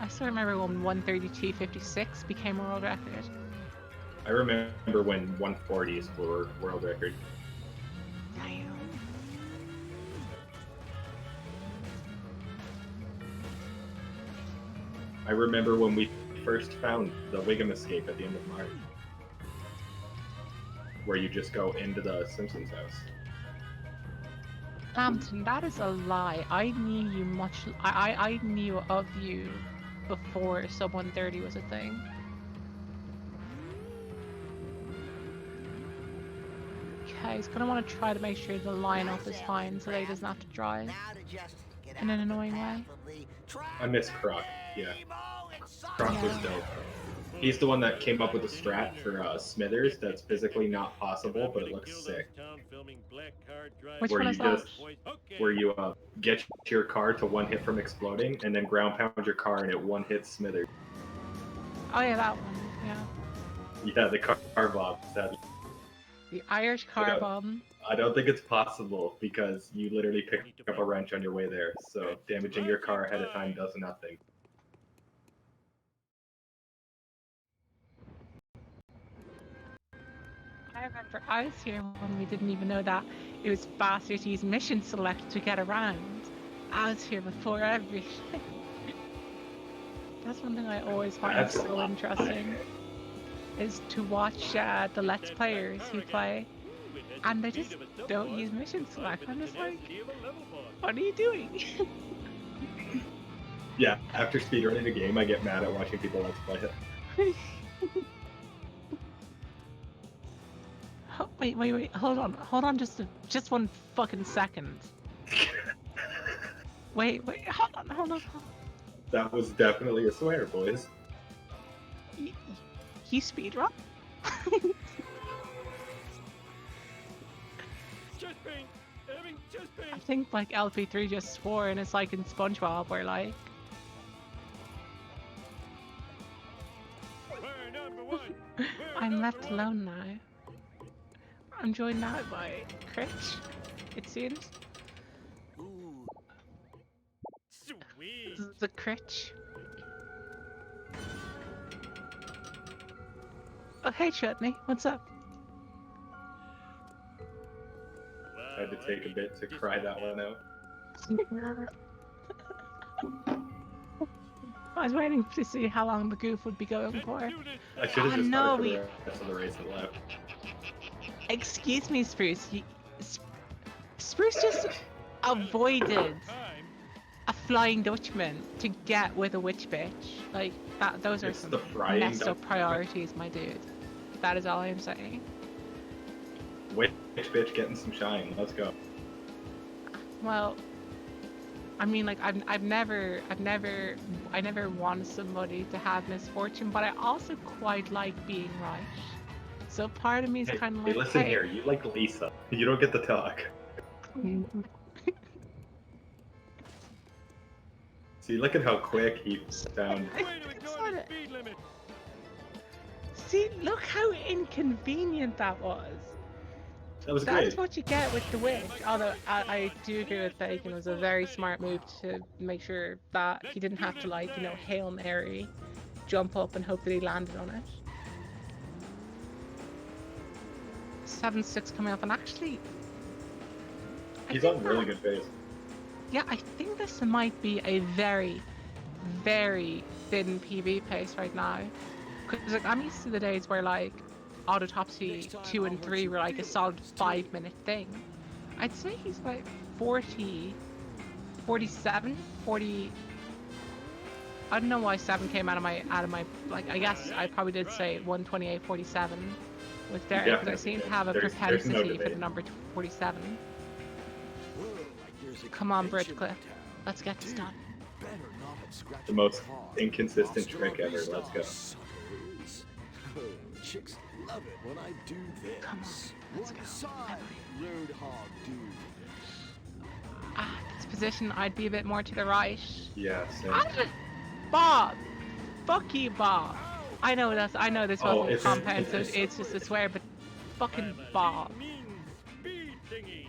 I still remember when 132.56 became a world record. I remember when 140s were world record. Damn. I remember when we first found the Wiggum escape at the end of March, where you just go into the Simpsons house. Lambton, that is a lie. I knew you much. I knew of you before sub 130 was a thing. Okay, he's gonna want to try to make sure the lineup is fine so that he doesn't have to drive now to just get in an out annoying way. half of the I miss Croc, yeah. Oh, it sucks. Croc was dope. He's the one that came up with a strat for Smithers that's physically not possible, but it looks sick. Which Where one you is that? just, where you get your car to one hit from exploding, and then ground pound your car and it one hits Smithers. Oh yeah, that one. Yeah. Yeah, the car bomb. The Irish car bomb. I don't think it's possible because you literally pick up a wrench on your way there, so damaging your car ahead of time does nothing. I remember I was here when we didn't even know that it was faster to use mission select to get around. I was here before everything. That's one thing I always find so interesting, is to watch the Let's Players who play, and they just don't use mission select. I'm just like, what are you doing? Yeah, after speedrunning a game, I get mad at watching people let's play it. Oh, wait, hold on, just one fucking second. Wait, hold on. That was definitely a swear, boys. You speedrun? I think like LP3 just swore, and it's like in SpongeBob where like I'm left alone now. I'm joined now by Critch, it seems. Ooh. Sweet. This is the Critch. Oh hey Chutney, what's up? I had to take a bit to cry that one out. I was waiting to see how long the goof would be going for. I should have Oh, just no, started for the rest of the race and left. Excuse me, Spruce. Spruce just avoided a Flying Dutchman to get with a witch bitch. Like that. Those are It's some the frying messed up Dutchman. priorities, my dude. That is all I'm saying. Witch bitch getting some shine. Let's go. Well, I mean, like I never wanted somebody to have misfortune, but I also quite like being right. So part of me is kind of like, listen hey, here. You like Lisa. You don't get to talk. See, look at how quick he found. See, look how inconvenient that was. That was That is great. what you get with the witch. Although I do agree with Bacon, it was a very smart move to make sure that he didn't have to, like, you know, Hail Mary, jump up and hope that he landed on it. 7-6 coming up, and actually, He's on really good pace. yeah, I think this might be a very, very thin PB pace right now. Because like, I'm used to the days where like Autopsy 2 and 3 were like a solid 5-minute thing. I'd say he's like 40, 47, 40. I don't know why 7 came out of my like, I guess I probably did say 128.47 with Derek, because I seem to have a There's no propensity for debate. the number 47. Come on, Bridgecliff. Let's get this done. The most inconsistent trick ever. Let's go. Chicks love it when I do this. Come on, let's go. Side, Roadhog dude. This position, I'd be a bit more to the right. Yeah, same. Bob! Fuck you, Bob! I know this Oh, wasn't it's- compound, so it's- it's just a swear, but fucking Bob.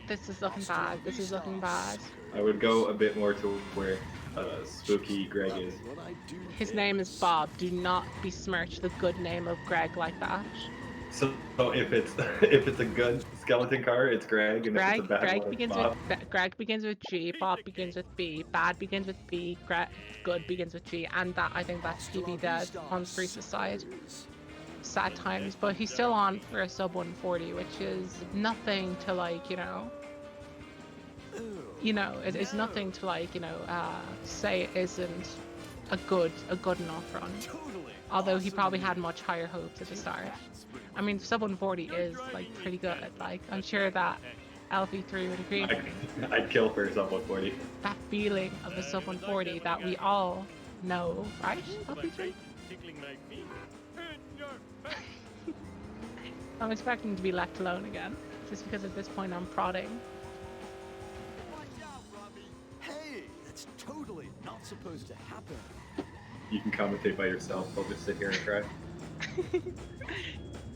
This is looking bad. This is looking bad. I would go a bit more to where Spooky Greg is. His name is Bob. Do not besmirch the good name of Greg like that. So if it's if it's a good skeleton car, it's Greg, and if it's a bad Greg one, it's begins Bob. with Greg begins with G. Bob begins with B. Bad begins with B. Good begins with G. And that, I think that's PB dead on Spruce's side. Sad times, but he's still on for a sub 140, which is nothing to, like, you know, it's nothing to, like, you know, say it isn't a good enough run. Although he probably had much higher hopes at the start. I mean, sub 140 is, like, pretty good. Like, I'm sure that LV3 would agree with me. I'd kill for a sub 140. That feeling of a sub 140 that we all know, right? LV3? I'm expecting to be left alone again, just because at this point I'm prodding. Watch out, Robbie. Hey, that's totally not supposed to happen. You can commentate by yourself. I'll just sit here and cry.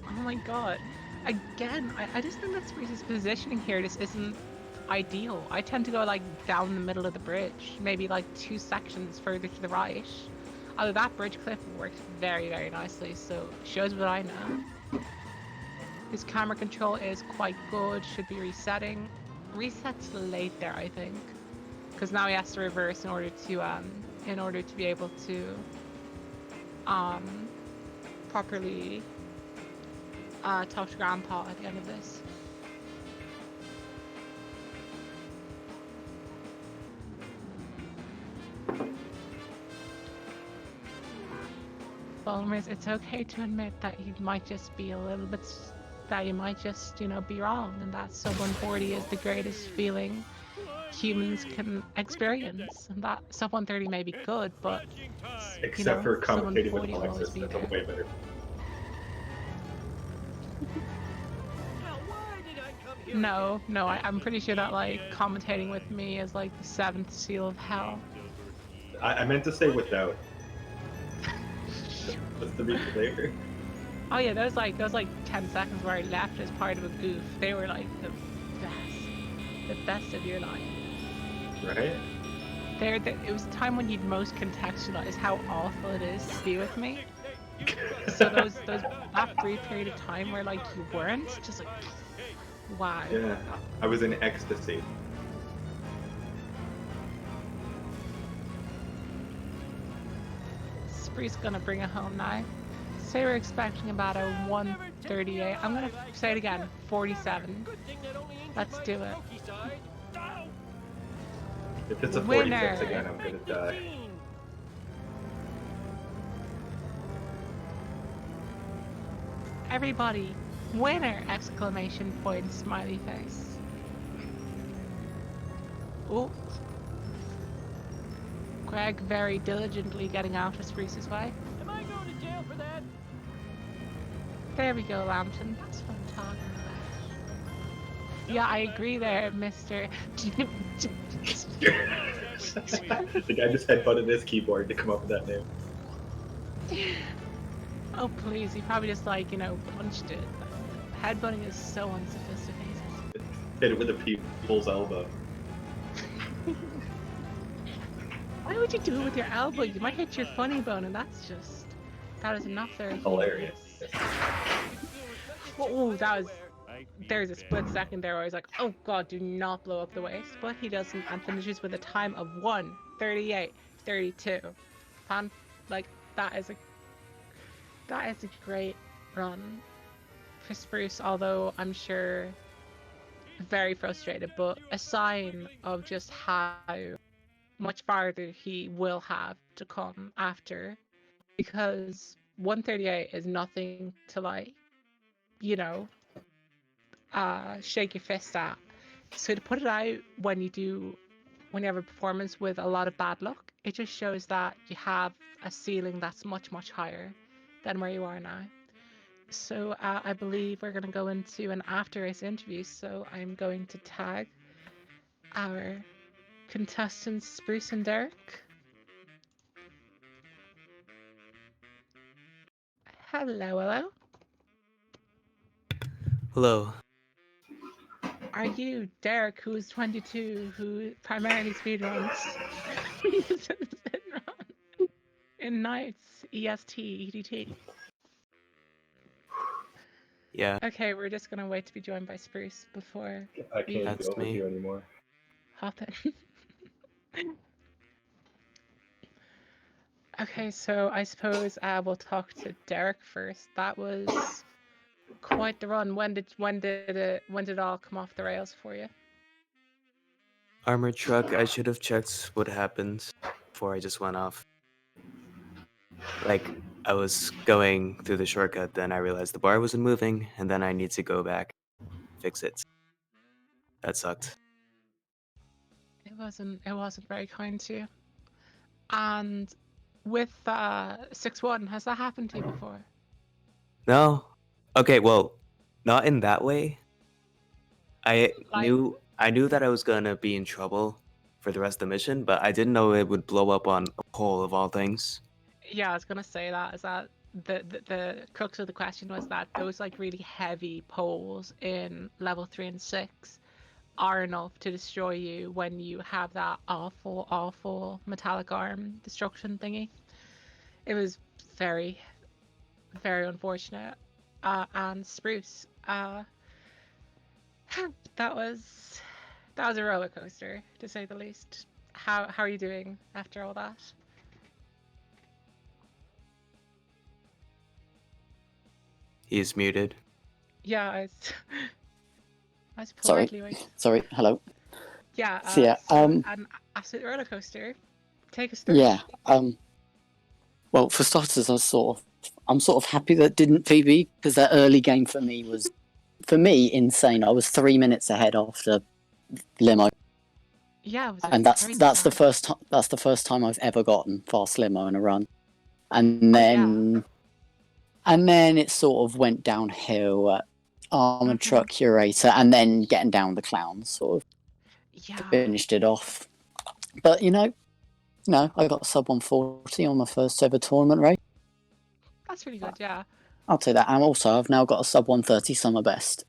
Oh my god. Again, I just think that Spruce's positioning here just isn't ideal. I tend to go like down the middle of the bridge, maybe like 2 sections further to the right. Although that bridge clip worked very, very nicely, so shows what I know. His camera control is quite good, should be resetting. Resets late there, I think, because now he has to reverse in order to be able to properly talk to Grandpa at the end of this. Followers, it's okay to admit that you might just be a little bit, that you might just, be wrong, and that sub 140 is the greatest feeling humans can experience, and that sub 130 may be good, but Except for sub commentating 140 with will always Alexis, be that's there. way better. Now, why did I come here No, I'm pretty sure that like commentating with me is like the 7th seal of hell. I meant to say without. Just to be clear. Oh yeah, those 10 seconds where I left as part of a goof, they were like the best of your life. Right? It was a time when you'd most contextualize how awful it is to be with me. So that brief period of time where like you weren't, just like, wow. Yeah, I was in ecstasy. Spruce gonna bring it home now. Say we're expecting about a 138. I'm gonna say it again, 47. Let's do it. If it's a Winner. 46 again, I'm gonna die. Everybody, winner! Exclamation point, smiley face. Oh. Greg very diligently getting out of Spruce's way. Am I going to jail for that? There we go, Lambton. That's what I'm talking about. Yeah, I agree there, Mr. The guy just headbutted his keyboard to come up with that name. Oh please, he probably just punched it. Headbutting is so unsophisticated. Hit it with a people's elbow. Why would you do it with your elbow? You might hit your funny bone, and that is enough there. Hilarious. Oh, there's a split second there where I was like, oh god, do not blow up the waist. But he doesn't, and finishes with a time of 1:38:32. That is a great run for Spruce, although I'm sure very frustrated, but a sign of just how much farther he will have to come after, because 138 is nothing to shake your fist at. So to put it out when you have a performance with a lot of bad luck, it just shows that you have a ceiling that's much, much higher than where you are now. So I believe we're going to go into an after race interview, so I'm going to tag our contestants Spruce and Derek. Hello. Hello. Are you Derek, who is 22, who primarily speedruns in nights, EST, EDT? Yeah, Okay, we're just gonna wait to be joined by Spruce before I can't That's deal with me. you anymore. hop in. Okay, so I suppose we'll talk to Derek first. That was quite the run. When did it all come off the rails for you? armored truck. I should have checked what happened before I just went off. Like, I was going through the shortcut, then I realized the bar wasn't moving, and then I need to go back, fix it. That sucked. It wasn't very kind to you. And with 6-1, has that happened to you before? No? Okay, well, not in that way. I knew that I was gonna be in trouble for the rest of the mission, but I didn't know it would blow up on a pole of all things. Yeah, I was gonna say that is that the crux of the question was that those like really heavy poles in level 3 and 6 are enough to destroy you when you have that awful metallic arm destruction thingy. It was very, very unfortunate. And Spruce, that was a roller coaster to say the least. How are you doing after all that? He's muted. Yeah, I was Sorry. politely waiting. Sorry. Hello. Yeah, So, yeah, an absolute roller coaster. Take us through. Yeah. Well, for starters, I'm sort of happy that didn't PB, because that early game for me was, insane. I was 3 minutes ahead after limo, Yeah, it was a and great that's the start. first time I've ever gotten fast limo in a run. And Oh, yeah. then it sort of went downhill at Armored Mhm. Truck Curator, and then getting down the clowns sort of Yeah, finished it off. But I got a sub 140 on my first ever tournament race. that's really good. Yeah, I'll take that. And also, I've now got a sub 130 summer best.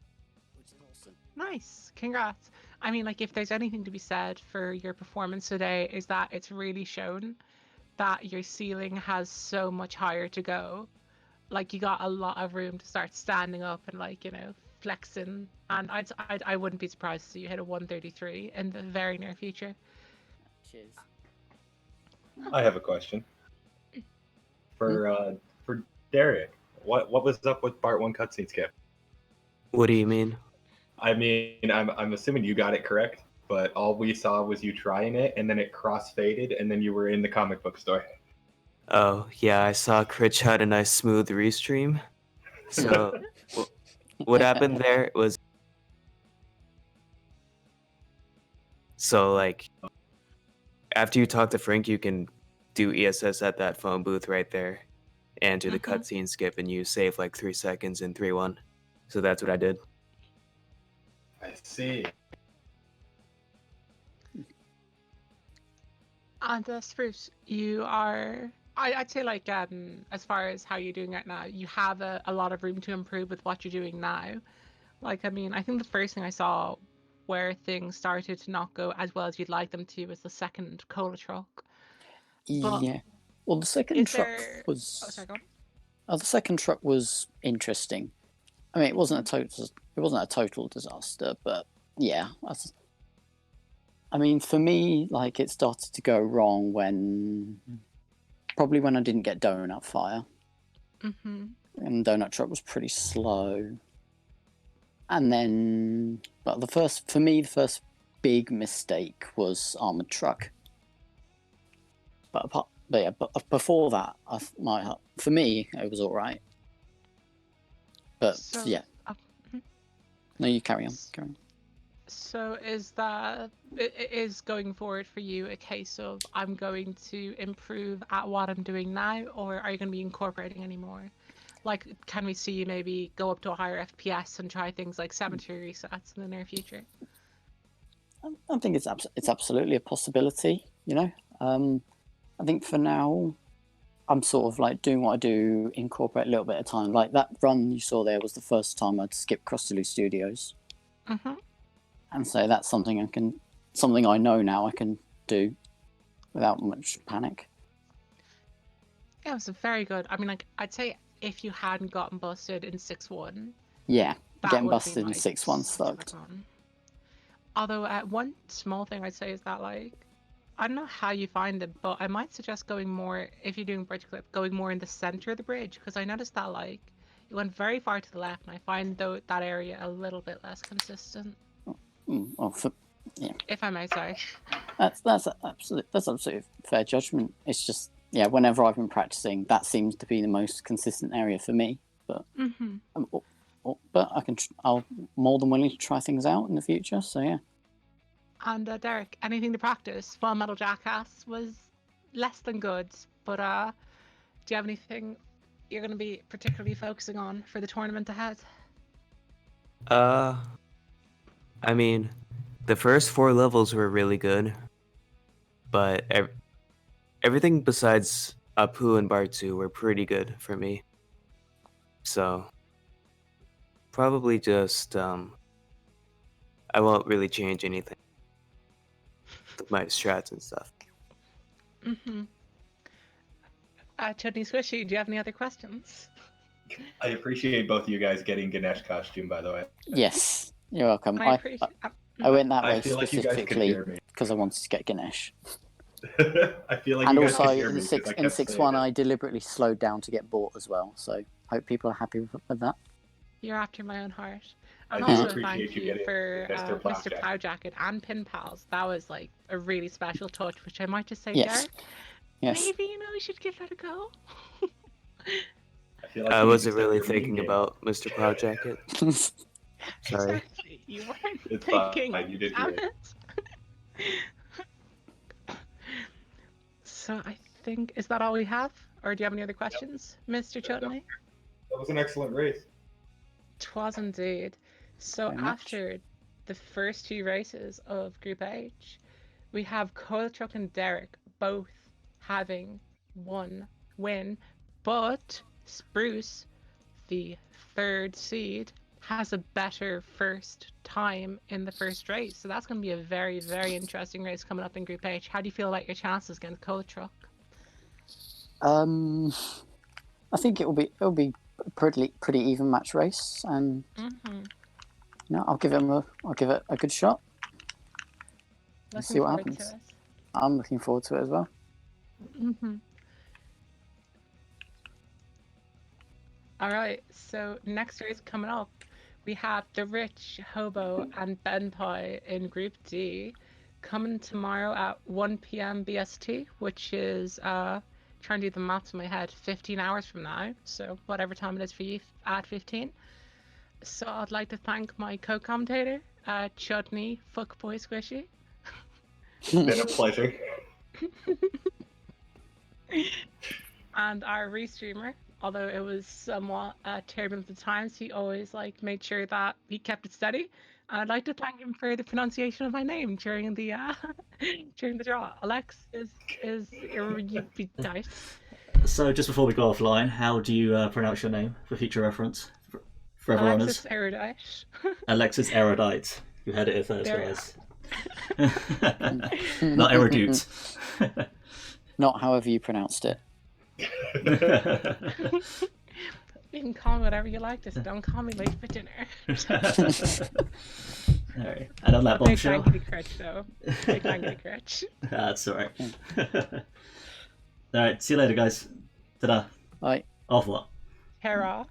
nice. Congrats. I mean, like, if there's anything to be said for your performance today, is that it's really shown that your ceiling has so much higher to go. Like, you got a lot of room to start standing up and, like, flexing. And I wouldn't be surprised to see you hit a 133 in the very near future. Cheers. I have a question for Derek. What was up with Part 1 cutscene skip? What do you mean? I mean, I'm assuming you got it correct, but all we saw was you trying it, and then it cross-faded, and then you were in the comic book store. Oh, yeah, I saw Critch had a nice smooth restream. So, what happened there was... So, like, after you talk to Frank, you can do ESS at that phone booth right there and do the cutscene skip, and you save like 3 seconds in 3-1. So that's what I did. I see. And Spruce, you are. I'd say, like, as far as how you're doing right now, you have a lot of room to improve with what you're doing now. Like, I mean, I think the first thing I saw where things started to not go as well as you'd like them to was the second cola truck. But Yeah. Well, the second is truck there? was. Oh, sorry, go on. The second truck was interesting. I mean, it wasn't a total disaster, but yeah. I mean, for me, like, it started to go wrong probably when I didn't get donut fire, and donut truck was pretty slow. And then, but the first big mistake was armored truck. But before that, for me, it was all right. But So, yeah, no, you carry on. So is going forward for you a case of I'm going to improve at what I'm doing now, or are you going to be incorporating any more? Like, can we see you maybe go up to a higher FPS and try things like cemetery resets in the near future? I think it's absolutely a possibility. I think for now, I'm sort of like doing what I do, incorporate a little bit of time. Like that run you saw there was the first time I'd skipped Crostaloo Studios. And so that's something I know now I can do without much panic. Yeah, it was a very good. I mean, like, I'd say if you hadn't gotten busted in 6-1, Yeah, that getting would have busted been, in like, 6-1 sucked. fun. Although, one small thing I'd say is that, like, I don't know how you find it, but I might suggest going more, if you're doing bridge clip, going more in the center of the bridge, because I noticed that, like, you went very far to the left, and I find that area a little bit less consistent. Yeah. If I may say. That's absolutely fair judgment. It's just, yeah, whenever I've been practicing, that seems to be the most consistent area for me. But but I'll more than willing to try things out in the future. So yeah. And Derek, anything to practice? Full Metal Jackass was less than good, but do you have anything you're going to be particularly focusing on for the tournament ahead? I mean, the first 4 levels were really good, but everything besides Apu and Bartu were pretty good for me. So probably just I won't really change anything with my strats and stuff. Mm-hmm. Chudney Squishy, do you have any other questions? I appreciate both of you guys getting Ganesh costume, by the way. Yes, you're welcome. I appreciate. I went that I way feel like you guys could specifically hear me. because I wanted to get Ganesh. I feel like And you guys also could hear in me. because I in kept 6-1, saying I deliberately slowed down to get bought as well. So hope people are happy with that. You're after my own heart. I And do also appreciate thank you you getting for Mr. Mr. Plowjacket. Plowjacket and Pin Pals. That was like a really special touch, which I might just say, Yes. Derek, Yes. maybe we should give that a go. I feel like I you need wasn't to step really your meme thinking game about up. Mr. Proud Jacket. Sorry. Exactly. You weren't It's thinking. fine. You did Damn great. it. So I think, is that all we have? Or do you have any other questions, Mr. Chutney? That was an excellent race. 'Twas indeed. So Very much. after the first two races of Group H, we have Coiltruck and Derek both having one win, but Spruce, the third seed, has a better first time in the first race. So that's going to be a very, very interesting race coming up in Group H. How do you feel about your chances against Coiltruck? I think it'll be a pretty even match race, and I'll give it a good shot. Let's see what happens. I'm looking forward to it as well. All right, so next race coming up, we have the Rich, Hobo, and Ben Pie in Group D coming tomorrow at 1 p.m. BST, which is trying to do the maths in my head, 15 hours from now. So whatever time it is for you at 15. So I'd like to thank my co-commentator, Chutney Fuckboy Squishy. It's been a pleasure. And our restreamer, although it was somewhat turbulent at the times, he always made sure that he kept it steady. And I'd like to thank him for the pronunciation of my name during the during the draw. Alex is erudite. So just before we go offline, how do you pronounce your name for future reference for everyone? Alexis Erudite. Alexis Erudite. You heard it here first, There we guys. Not erudite. Not however you pronounced it. You can call me whatever you like, just don't call me late for dinner. Alright, and on that bombshell. Big crutch, though. Big crutch. That's alright. Alright, see you later, guys. Ta-da. Bye. Au revoir. Hera.